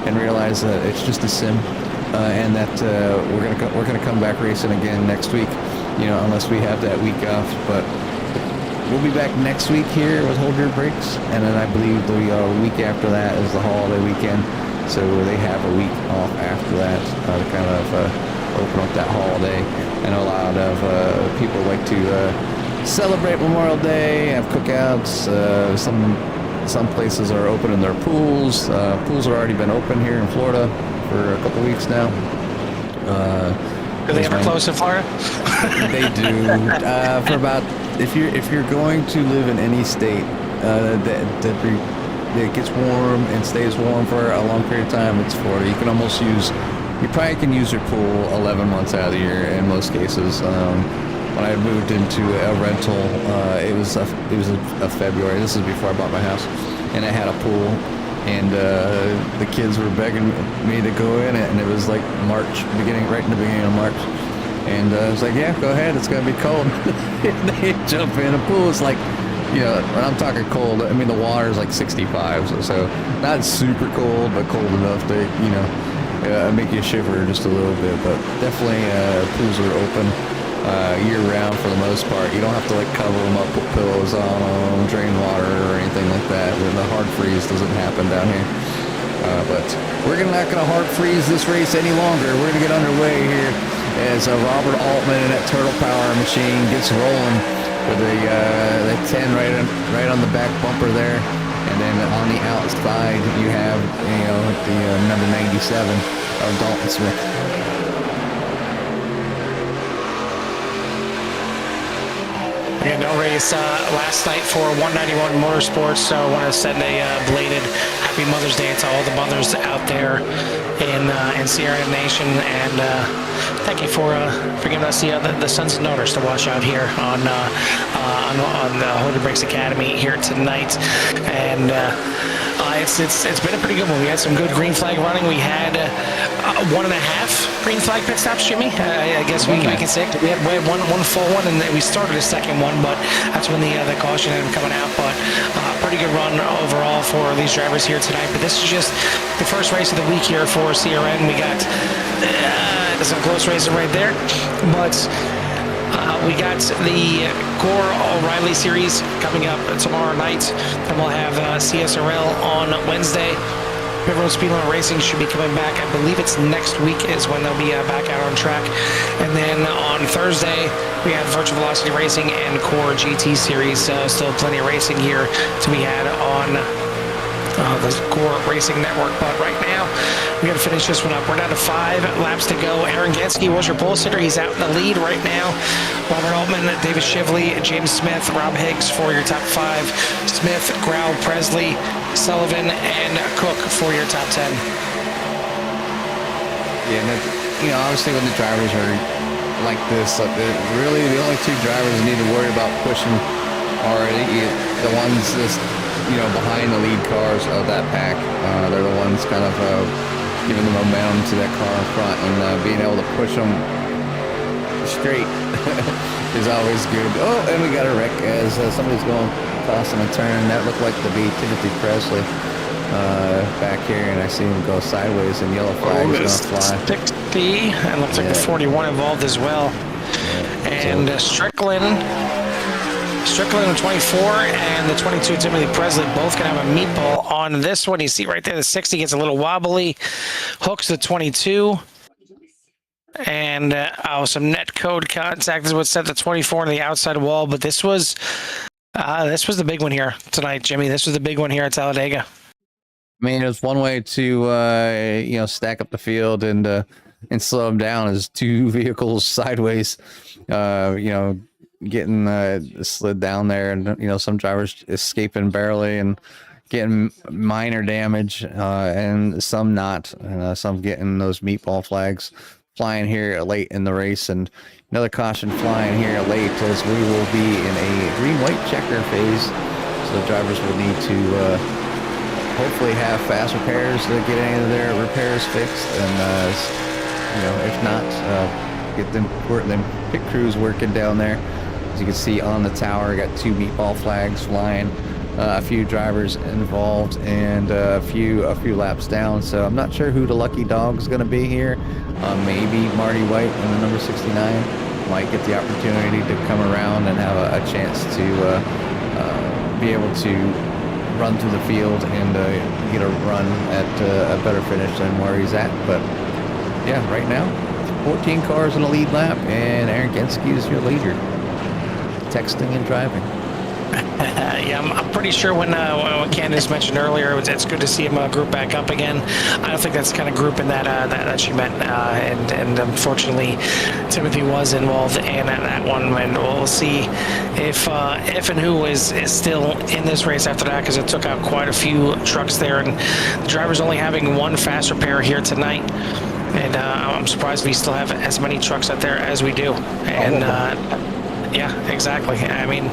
A: and realize that it's just a sim, and that we're gonna come back racing again next week, unless we have that week off. But we'll be back next week here with Hold Your Brakes, and then I believe the week after that is the holiday weekend, so they have a week off after that to kind of open up that holiday. I know a lot of people like to celebrate Memorial Day, have cookouts. Some places are opening their pools. Pools have already been open here in Florida for a couple weeks now.
B: Do they ever close in Florida?
A: They do. For about if you're going to live in any state that gets warm and stays warm for a long period of time, it's Florida. You probably can use your pool 11 months out of the year in most cases. When I moved into a rental, it was a February. This is before I bought my house, and I had a pool, and the kids were begging me to go in it, and it was like March, right in the beginning of March, and I was like, yeah, go ahead. It's gonna be cold. They jump in a pool. It's like, you know, when I'm talking cold, I mean the water is like 65, so not super cold, but cold enough to, you know, make you shiver just a little bit. But definitely pools are open year-round for the most part. You don't have to like cover them up, put pillows on them, drain water or anything like that. The hard freeze doesn't happen down here. But we're not going to hard freeze this race any longer. We're going to get underway here as Robert Altman and that Turtle Power machine gets rolling with the 10 right on the back bumper there. And then on the outside, you have, you know, the number 97 of Dalton Smith.
B: We had no race last night for 191 Motorsports, so I want to send a belated Happy Mother's Day to all the mothers out there in Sierra Nation, and thank you for giving us the sons and daughters to watch out here on the Holy Breaks Academy here tonight, and it's been a pretty good one. We had some good green flag running. We had 1.5 green flag pit stops, Jimmy. I guess we can say we had one full one, and then we started a second one, but that's when the caution ended up coming out. But pretty good run overall for these drivers here tonight. But this is just the first race of the week here for CRN. We got some close racing right there, but we got the Gore O'Reilly Series coming up tomorrow night. Then we'll have CSRL on Wednesday. Pit Road Speedway Racing should be coming back. I believe it's next week is when they'll be back out on track. And then on Thursday, we have Virtual Velocity Racing and Core GT Series. Still plenty of racing here to be had on the Core Racing Network. But right now, we got to finish this one up. We're down to 5 laps to go. Aaron Gansky was your pole sitter. He's out in the lead right now. Robert Altman, David Shively, James Smith, Rob Higgs for your top 5. Smith, Grau, Presley, Sullivan, and Cook for your top 10.
A: Yeah, and you know, obviously when the drivers are like this, really the only 2 drivers that need to worry about pushing are the ones just, you know, behind the lead cars of that pack. They're the ones kind of giving the momentum to that car in front, and being able to push them straight is always good. Oh, and we got a wreck as somebody's going tossing a turn. That looked like to be Timothy Presley back here, and I see him go sideways, and yellow flag is going to fly.
B: 60, and looks like the 41 involved as well. Yeah, and Strickland the 24 and the 22 Timothy Presley both can have a meatball on this one. You see right there, the 60 gets a little wobbly. Hooks the 22. And some net code contact is what set the 24 on the outside wall. But this was the big one here tonight, Jimmy. This was the big one here at Talladega.
A: I mean, it was one way to you know, stack up the field and slow them down as 2 vehicles sideways, you know, getting slid down there, and you know, some drivers escaping barely and getting minor damage, and some not, and some getting those meatball flags flying here late in the race, and another caution flying here late as we will be in a green-white checker phase, so the drivers will need to hopefully have fast repairs to get any of their repairs fixed, and you know, if not, get them pit crews working down there. As you can see on the tower, got 2 meatball flags flying, a few drivers involved, and a few laps down. So I'm not sure who the lucky dog is going to be here. Maybe Marty White in the number 69 might get the opportunity to come around and have a chance to be able to run through the field and get a run at a better finish than where he's at. But yeah, right now, 14 cars in the lead lap, and Aaron Genske is your leader. Texting and driving.
B: Yeah, I'm pretty sure when Candace mentioned earlier, it's good to see him group back up again. I don't think that's the kind of grouping that she meant, and unfortunately, Timothy was involved in that one. And we'll see if and who is still in this race after that, because it took out quite a few trucks there, and the driver's only having one fast repair here tonight. And I'm surprised we still have as many trucks out there as we do. And yeah, exactly. I mean,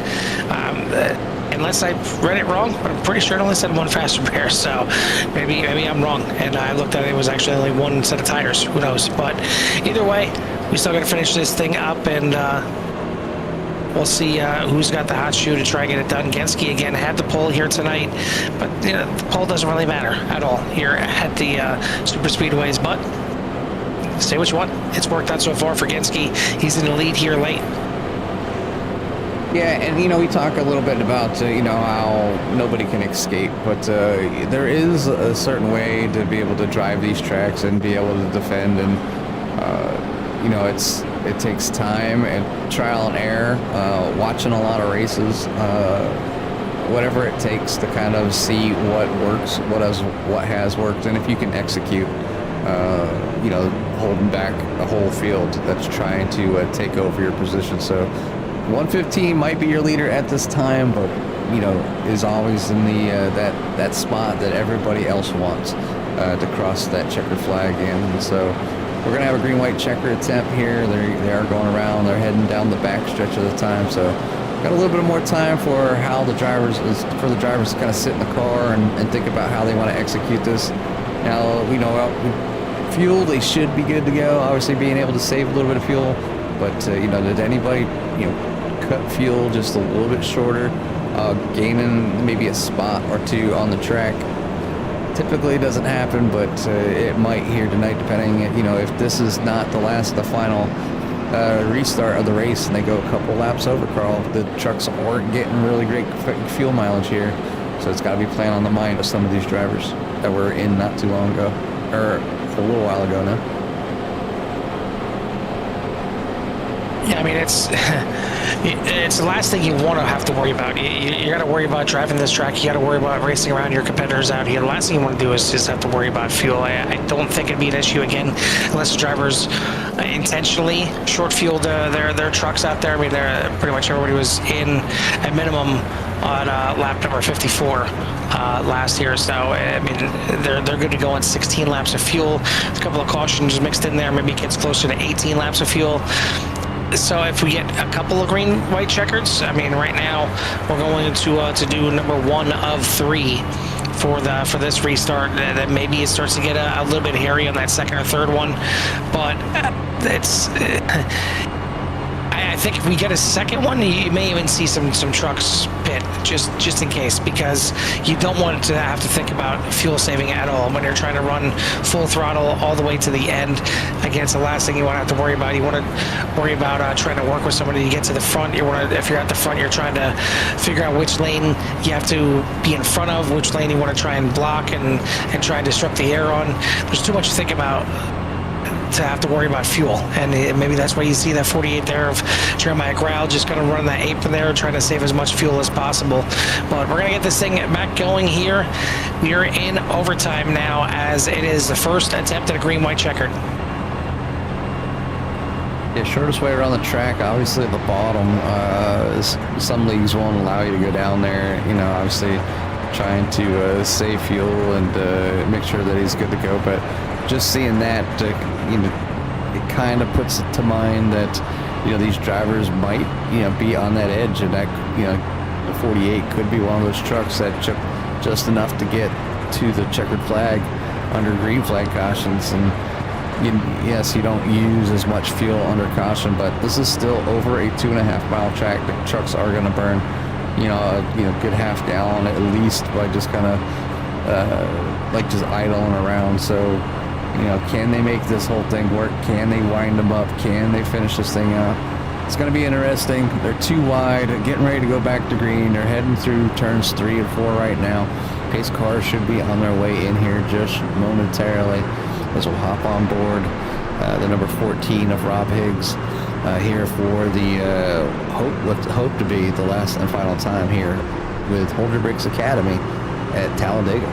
B: unless I read it wrong, but I'm pretty sure it only said one fast repair. So maybe I'm wrong. And I looked at it, it was actually only one set of tires. Who knows? But either way, we still got to finish this thing up, and we'll see who's got the hot shoe to try and get it done. Genski again had the pole here tonight, but you know, the pole doesn't really matter at all here at the super speedways. But say what you want, it's worked out so far for Genski. He's in the lead here late.
A: Yeah, and you know, we talk a little bit about you know, how nobody can escape, but there is a certain way to be able to drive these tracks and be able to defend, and you know, it takes time and trial and error, watching a lot of races, whatever it takes to kind of see what works, what has worked, and if you can execute, you know, holding back a whole field that's trying to take over your position. So 115 might be your leader at this time, but you know, is always in the that spot that everybody else wants to cross that checkered flag in. And so we're gonna have a green-white checker attempt here. They are going around. They're heading down the back stretch of the time. So got a little bit more time for how the drivers to kind of sit in the car and think about how they want to execute this. Now, you know, fuel, they should be good to go. Obviously, being able to save a little bit of fuel, but you know, did anybody, you know, cut fuel just a little bit shorter, gaining maybe a spot or two on the track? Typically doesn't happen, but it might here tonight, depending, you know, if this is not the final restart of the race and they go a couple laps over, Carl, the trucks aren't getting really great fuel mileage here. So it's got to be playing on the mind of some of these drivers that were in not too long ago, or a little while ago now.
B: Yeah, I mean, it's the last thing you want to have to worry about. You got to worry about driving this track. You got to worry about racing around your competitors out here. The last thing you want to do is just have to worry about fuel. I don't think it'd be an issue again, unless the drivers intentionally short fueled their trucks out there. I mean, pretty much everybody was in at minimum on lap number 54 last year. So I mean, they're good to go on 16 laps of fuel. A couple of cautions mixed in there. Maybe it gets closer to 18 laps of fuel. So if we get a couple of green-white checkers, I mean, right now we're going to do number 1 of 3 for this restart. That maybe it starts to get a little bit hairy on that second or third one, but it's. I think if we get a second one, you may even see some trucks pit just in case, because you don't want to have to think about fuel saving at all when you're trying to run full throttle all the way to the end. Again, it's the last thing you want to have to worry about. You want to worry about trying to work with somebody to get to the front. If you're at the front, you're trying to figure out which lane you have to be in front of, which lane you want to try and block and try and disrupt the air on. There's too much to think about to have to worry about fuel, and maybe that's why you see that 48 there of Jeremiah Grau just going to run that apron there, trying to save as much fuel as possible. But we're going to get this thing back going here. We are in overtime now, as it is the first attempt at a green-white checkered.
A: Yeah, shortest way around the track, obviously at the bottom. Some leagues won't allow you to go down there, you know, obviously trying to save fuel and make sure that he's good to go. But just seeing that, you know, it kind of puts it to mind that, you know, these drivers might, you know, be on that edge, and that, you know, the 48 could be one of those trucks that took just enough to get to the checkered flag under green flag cautions. And yes, you don't use as much fuel under caution, but this is still over a 2.5 mile track. The trucks are going to burn, you know, a good half gallon at least by just kind of like just idling around. So, you know, can they make this whole thing work? Can they wind them up? Can they finish this thing out? It's going to be interesting. They're too wide, getting ready to go back to green. They're heading through turns 3 and 4 right now. Pace cars should be on their way in here just momentarily, as we'll hop on board the number 14 of Rob Higgs here for the hope to be the last and final time here with Hold Your Brakes Academy at Talladega.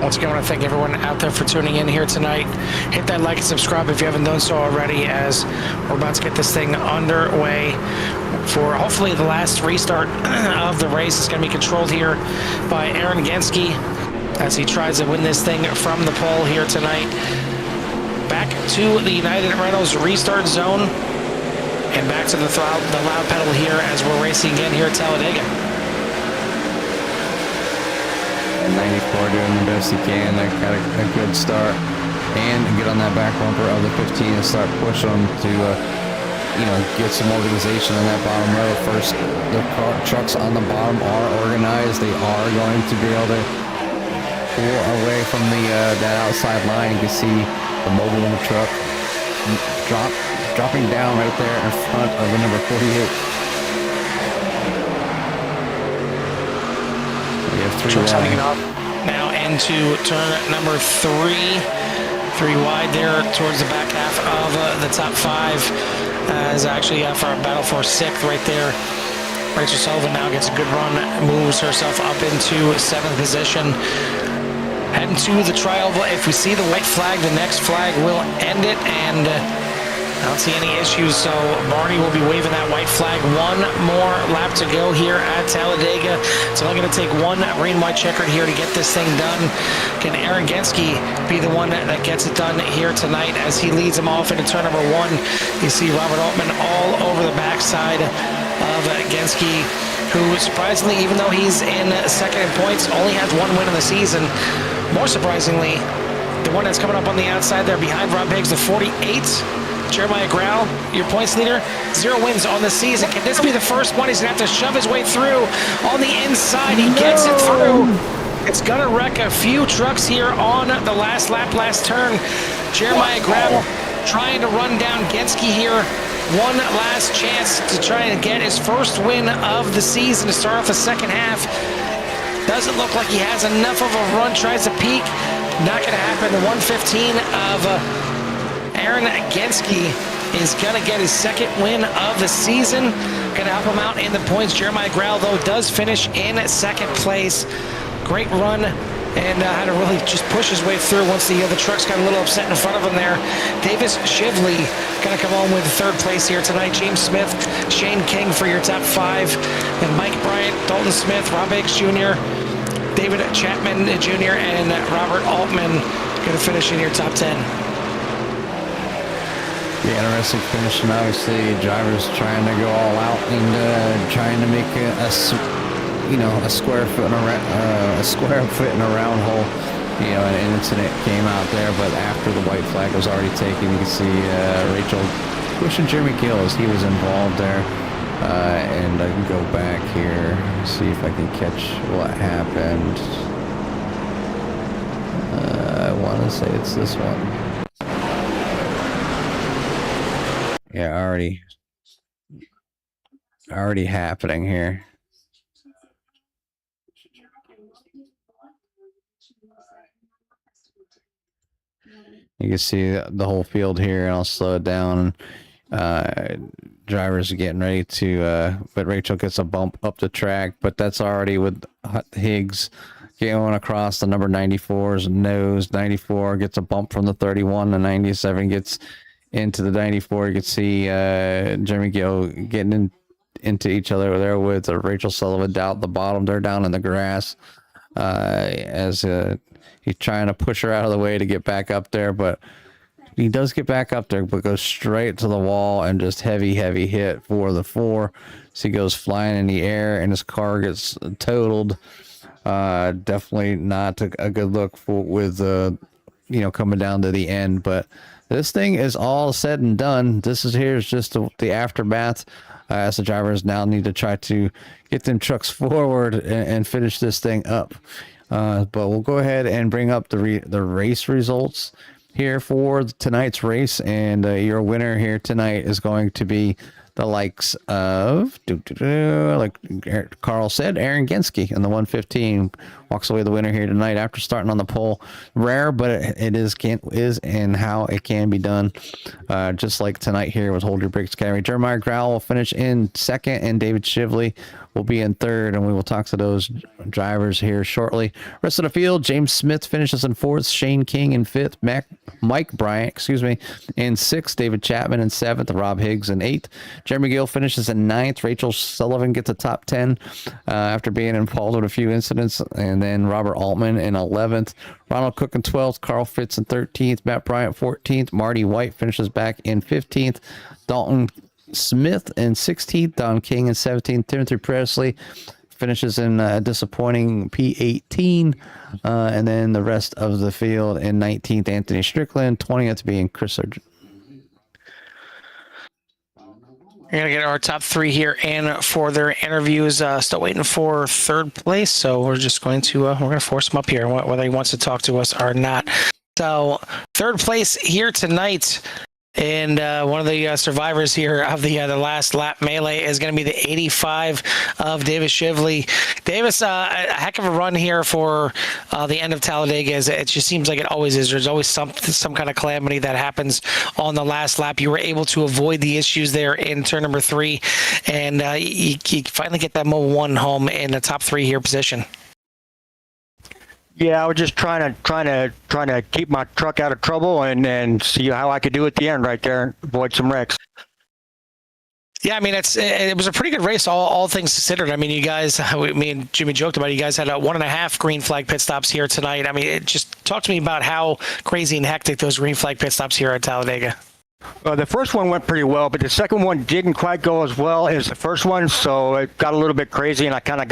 B: Once again, I want to thank everyone out there for tuning in here tonight. Hit that like and subscribe if you haven't done so already, as we're about to get this thing underway for hopefully the last restart of the race. It's going to be controlled here by Aaron Genske as he tries to win this thing from the pole here tonight. Back to the United Rentals restart zone and back to the loud pedal here as we're racing again here at Talladega.
A: 94 doing the best he can. They got a good start and get on that back bumper of the 15 and start pushing them to, get some organization on that bottom row. First, the trucks on the bottom are organized. They are going to be able to pull away from the that outside line. You can see the mobile home truck dropping down right there in front of the number 48.
B: Trucks heading off now into turn number 3 wide there towards the back half of the top 5, as actually for a battle for 6th right there. Rachel Sullivan now gets a good run, moves herself up into 7th position. Heading to the trial, if we see the white flag, the next flag will end it, and I don't see any issues, so Barney will be waving that white flag. One more lap to go here at Talladega. It's only going to take one green white checkered here to get this thing done. Can Aaron Genske be the one that gets it done here tonight as he leads him off into turn number 1? You see Robert Altman all over the backside of Genske, who surprisingly, even though he's in second in points, only has 1 win in the season. More surprisingly, the one that's coming up on the outside there behind Rob Higgs, the 48, Jeremiah Grau, your points leader, 0 wins on the season. Can this be the first one? He's going to have to shove his way through on the inside. He gets it through. It's going to wreck a few trucks here on the last lap, last turn. Jeremiah Grau trying to run down Genske here. One last chance to try and get his first win of the season to start off the second half. Doesn't look like he has enough of a run. Tries to peak. Not going to happen. The 115 of Aaron Genske is going to get his second win of the season. Going to help him out in the points. Jeremiah Grau, though, does finish in second place. Great run, and had to really just push his way through once the other trucks got a little upset in front of him there. Davis Shively going to come home with third place here tonight. James Smith, Shane King for your top 5. And Mike Bryant, Dalton Smith, Rob Hicks Jr., David Chapman Jr., and Robert Altman going to finish in your top 10.
A: Yeah, interesting finishing. Obviously, drivers trying to go all out and trying to make a square foot in a round hole. An incident came out there, but after the white flag was already taken, you can see Rachel pushing Jeremy Gills. He was involved there, and I can go back here, see if I can catch what happened. I want to say it's this one. Yeah, already happening here. You can see the whole field here, and I'll slow it down. Drivers are getting ready to, but Rachel gets a bump up the track, but that's already with Higgs going across the number 94's nose. 94 gets a bump from the 31, the 97 gets into the 94. You can see Jeremy Gill getting into each other there with Rachel Sullivan down at the bottom. They're down in the grass as he's trying to push her out of the way to get back up there, but he does get back up there, but goes straight to the wall and just heavy hit for the 4. So he goes flying in the air and his car gets totaled. Definitely not a good look with coming down to the end, but this thing is all said and done. Here's just the aftermath, as the drivers now need to try to get them trucks forward and finish this thing up. But we'll go ahead and bring up the race results here for tonight's race, and your winner here tonight is going to be the likes of, like Carl said, Aaron Genske in the 115, walks away the winner here tonight after starting on the pole. Rare, but it is and how it can be done. Just like tonight here with Hold Your Brakes Academy. Jeremiah Growell will finish in second, and David Shively will be in third, and we will talk to those drivers here shortly. Rest of the field, James Smith finishes in fourth, Shane King in fifth, Mike Bryant, in sixth, David Chapman in seventh, Rob Higgs in eighth. Jeremy Gill finishes in ninth. Rachel Sullivan gets a top 10 after being involved with a few incidents, and then Robert Altman in 11th. Ronald Cook in 12th, Carl Fitz in 13th, Matt Bryant 14th, Marty White finishes back in 15th, Dalton Smith in 16th, Don King in 17th, Timothy Presley finishes in disappointing P18, and then the rest of the field in 19th, Anthony Strickland, 20th being Chris
B: We're going to get our top three here in for their interviews. Still waiting for third place, so we're just going to we're going to force him up here, whether he wants to talk to us or not. So third place here tonight, and one of the survivors here of the last lap melee is going to be the 85 of Davis Shively. Davis, a heck of a run here for the end of Talladega. It just seems like it always is. There's always some kind of calamity that happens on the last lap. You were able to avoid the issues there in turn number 3, and you finally get that Mobil 1 home in the top 3 here position.
C: Yeah, I was just trying to keep my truck out of trouble and see how I could do at the end right there, avoid some wrecks.
B: Yeah, I mean, it was a pretty good race, all things considered. I mean, you guys, me and Jimmy joked about it, you guys had 1.5 green flag pit stops here tonight. I mean, just talk to me about how crazy and hectic those green flag pit stops here at Talladega.
C: The first one went pretty well, but the second one didn't quite go as well as the first one, so it got a little bit crazy, and I kind of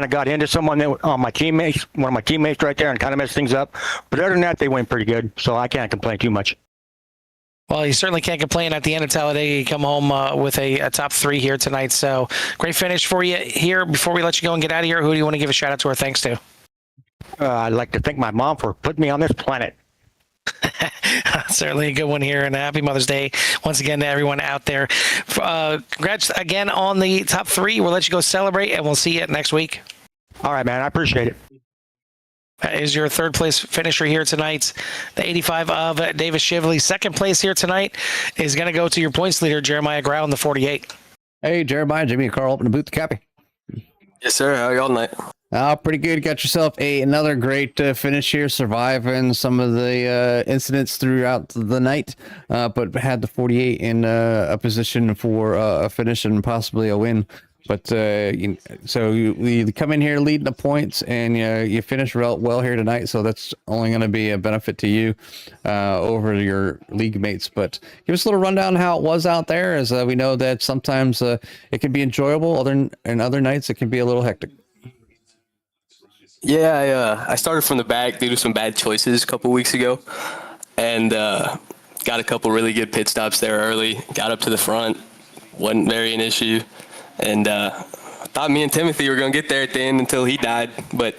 C: got into someone that, one of my teammates right there, and kind of messed things up. But other than that, they went pretty good, so I can't complain too much.
B: Well, you certainly can't complain at the end of Talladega. You come home with a top 3 here tonight, so great finish for you here. Before we let you go and get out of here, who do you want to give a shout out to or thanks to?
C: I'd like to thank my mom for putting me on this planet.
B: Certainly a good one here, and happy Mother's Day once again to everyone out there. Congrats again on the top 3. We'll let you go celebrate, and we'll see you next week.
C: All right, man. I appreciate it.
B: That is your third place finisher here tonight, the 85 of Davis Shively. Second place here tonight is going to go to your points leader, Jeremiah Grau, in the 48.
A: Hey, Jeremiah, Jimmy and Carl, open the boot to Cappy.
D: Yes, sir. How are y'all tonight?
A: Pretty good. Got yourself another great finish here, surviving some of the incidents throughout the night, but had the 48 in a position for a finish and possibly a win. But so you come in here leading the points, and you finish well here tonight. So that's only going to be a benefit to you over your league mates. But give us a little rundown how it was out there, as we know that sometimes it can be enjoyable, and other nights it can be a little hectic.
D: Yeah, I started from the back due to some bad choices a couple weeks ago, and got a couple really good pit stops there early. Got up to the front, wasn't very an issue, and I thought me and Timothy were going to get there at the end until he died, but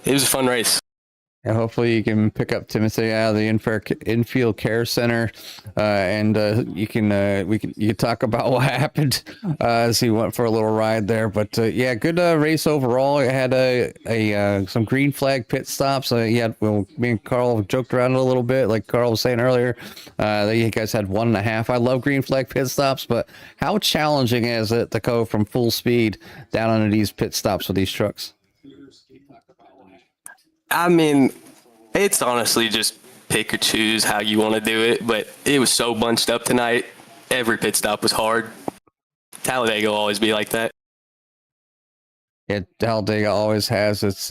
D: it was a fun race.
A: And hopefully you can pick up Timothy out of the infield care center, and you can talk about what happened as he went for a little ride there. But yeah, good race overall. It had some green flag pit stops. Me and Carl joked around it a little bit, like Carl was saying earlier. That you guys had 1.5. I love green flag pit stops, but how challenging is it to go from full speed down into these pit stops with these trucks?
D: I mean, it's honestly just pick or choose how you want to do it, but it was so bunched up tonight. Every pit stop was hard. Talladega will always be like that.
A: Yeah, Talladega always has its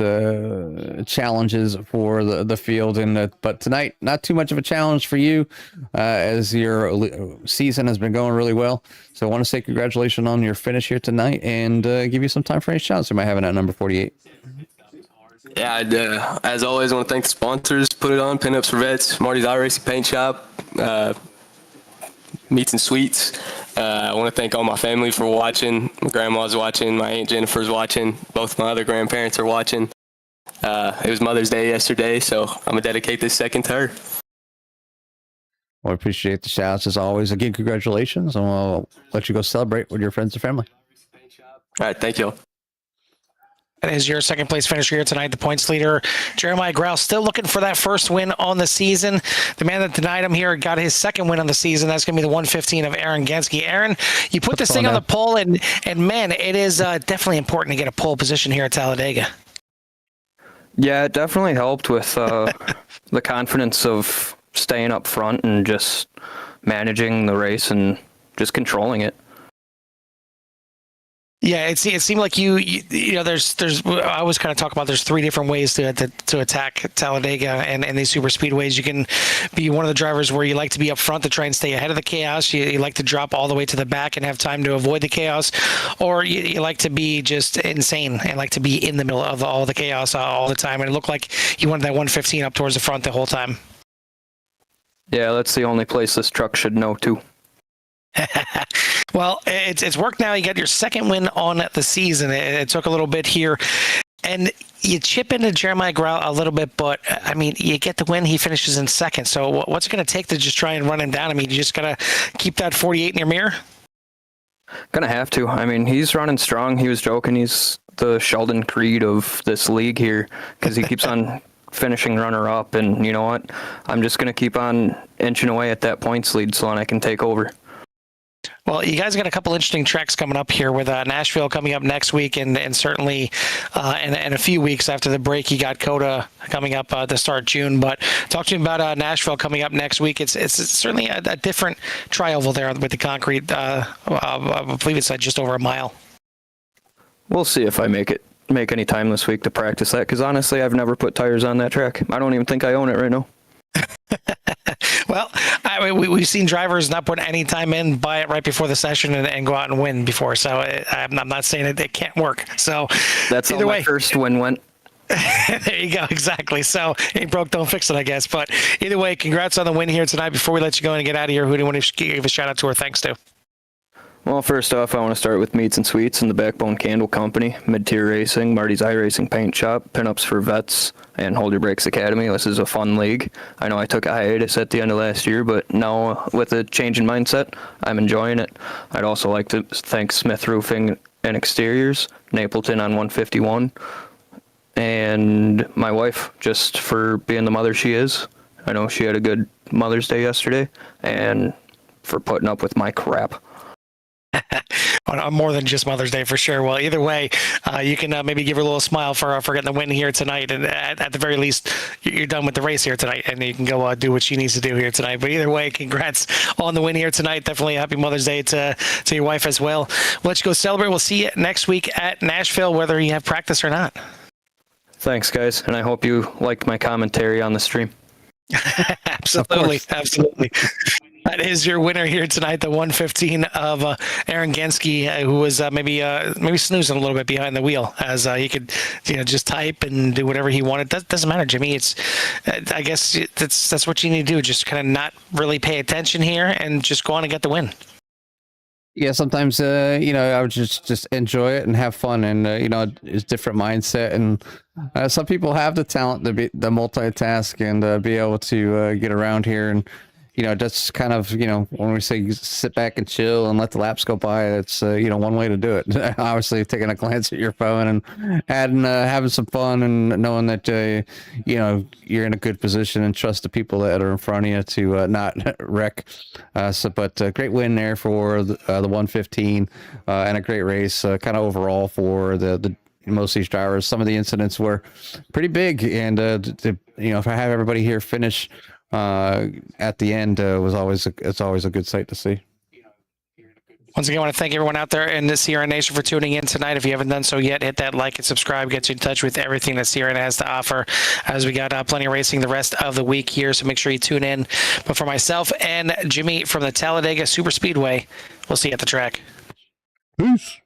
A: challenges for the field, but tonight, not too much of a challenge for you, as your season has been going really well. So I want to say congratulations on your finish here tonight, and give you some time for any shots you might have in at number 48.
D: Yeah, as always, I want to thank the sponsors. Put It On, Pinups for Vets, Marty's iRacing Paint Shop, Meats and Sweets. I want to thank all my family for watching. My grandma's watching. My Aunt Jennifer's watching. Both my other grandparents are watching. It was Mother's Day yesterday, so I'm going to dedicate this second to her.
A: Well, I appreciate the shouts as always. Again, congratulations, and we'll let you go celebrate with your friends and family.
D: All right, thank you all.
B: That is your second place finisher here tonight, the points leader, Jeremiah Grouse, still looking for that first win on the season. The man that denied him here got his second win on the season. That's going to be the 115 of Aaron Genske. Aaron, you put this thing on the pole, and man, it is definitely important to get a pole position here at Talladega.
E: Yeah, it definitely helped with the confidence of staying up front and just managing the race and just controlling it.
B: Yeah, it seemed like you know, there's I always kind of talk about there's three different ways to attack Talladega and these super speedways. You can be one of the drivers where you like to be up front to try and stay ahead of the chaos. You like to drop all the way to the back and have time to avoid the chaos, or you like to be just insane and like to be in the middle of all the chaos all the time. And it looked like you wanted that 115 up towards the front the whole time.
E: Yeah, that's the only place this truck should know too.
B: Well, it's worked now. You got your second win on the season. It took a little bit here, and you chip into Jeremiah Grau a little bit, but I mean, you get the win. He finishes in second. So what's it going to take to just try and run him down? I mean, you just got to keep that 48 in your mirror?
E: Gonna have to. I mean, he's running strong. He was joking. He's the Sheldon Creed of this league here because he keeps on finishing runner-up, and you know what? I'm just going to keep on inching away at that points lead so I can take over.
B: Well, you guys got a couple interesting tracks coming up here with Nashville coming up next week, and certainly in a few weeks after the break, you got COTA coming up to start June. But talk to me about Nashville coming up next week. It's certainly a different tri-oval there with the concrete. I believe it's just over a mile.
E: We'll see if I make any time this week to practice that, because honestly, I've never put tires on that track. I don't even think I own it right now.
B: Well, we've seen drivers not put any time in, buy it right before the session, and go out and win before. So I'm not saying it can't work. So
E: that's how my first win went.
B: There you go. Exactly. So ain't broke, don't fix it, I guess. But either way, congrats on the win here tonight. Before we let you go and get out of here, who do you want to give a shout out to or thanks to?
E: Well, first off, I want to start with Meats and Sweets and the Backbone Candle Company, Mid-Tier Racing, Marty's iRacing Paint Shop, Pinups for Vets, and Hold Your Brakes Academy. This is a fun league. I know I took a hiatus at the end of last year, but now with a change in mindset, I'm enjoying it. I'd also like to thank Smith Roofing and Exteriors, Napleton on 151, and my wife just for being the mother she is. I know she had a good Mother's Day yesterday, and for putting up with my crap.
B: On more than just Mother's Day, for sure. Well, either way, you can maybe give her a little smile for getting the win here tonight, and at the very least, you're done with the race here tonight, and you can go do what she needs to do here tonight. But either way, congrats on the win here tonight. Definitely happy Mother's Day to your wife as well. We'll let you go celebrate. We'll see you next week at Nashville, whether you have practice or not.
E: Thanks, guys, and I hope you liked my commentary on the stream.
B: Absolutely. That is your winner here tonight, the 115 of Aaron Genske, who was maybe snoozing a little bit behind the wheel, as he could just type and do whatever he wanted. Doesn't matter, Jimmy. It's I guess that's what you need to do. Just kind of not really pay attention here and just go on and get the win.
A: Yeah, sometimes I would just enjoy it and have fun, and it's different mindset, and some people have the talent to be the multitask and be able to get around here, and that's kind of when we say sit back and chill and let the laps go by, that's one way to do it. Obviously, taking a glance at your phone and having some fun and knowing that you're in a good position and trust the people that are in front of you to not wreck. But great win there for the 115 and a great race kind of overall for the most of these drivers. Some of the incidents were pretty big, and if I have everybody here finish at the end, it's always a good sight to see.
B: Once again, I want to thank everyone out there in the CRN Nation for tuning in tonight. If you haven't done so yet, hit that like and subscribe. Get you in touch with everything that CRN has to offer, as we got plenty of racing the rest of the week here, so make sure you tune in. But for myself and Jimmy from the Talladega Superspeedway, we'll see you at the track.
A: Peace.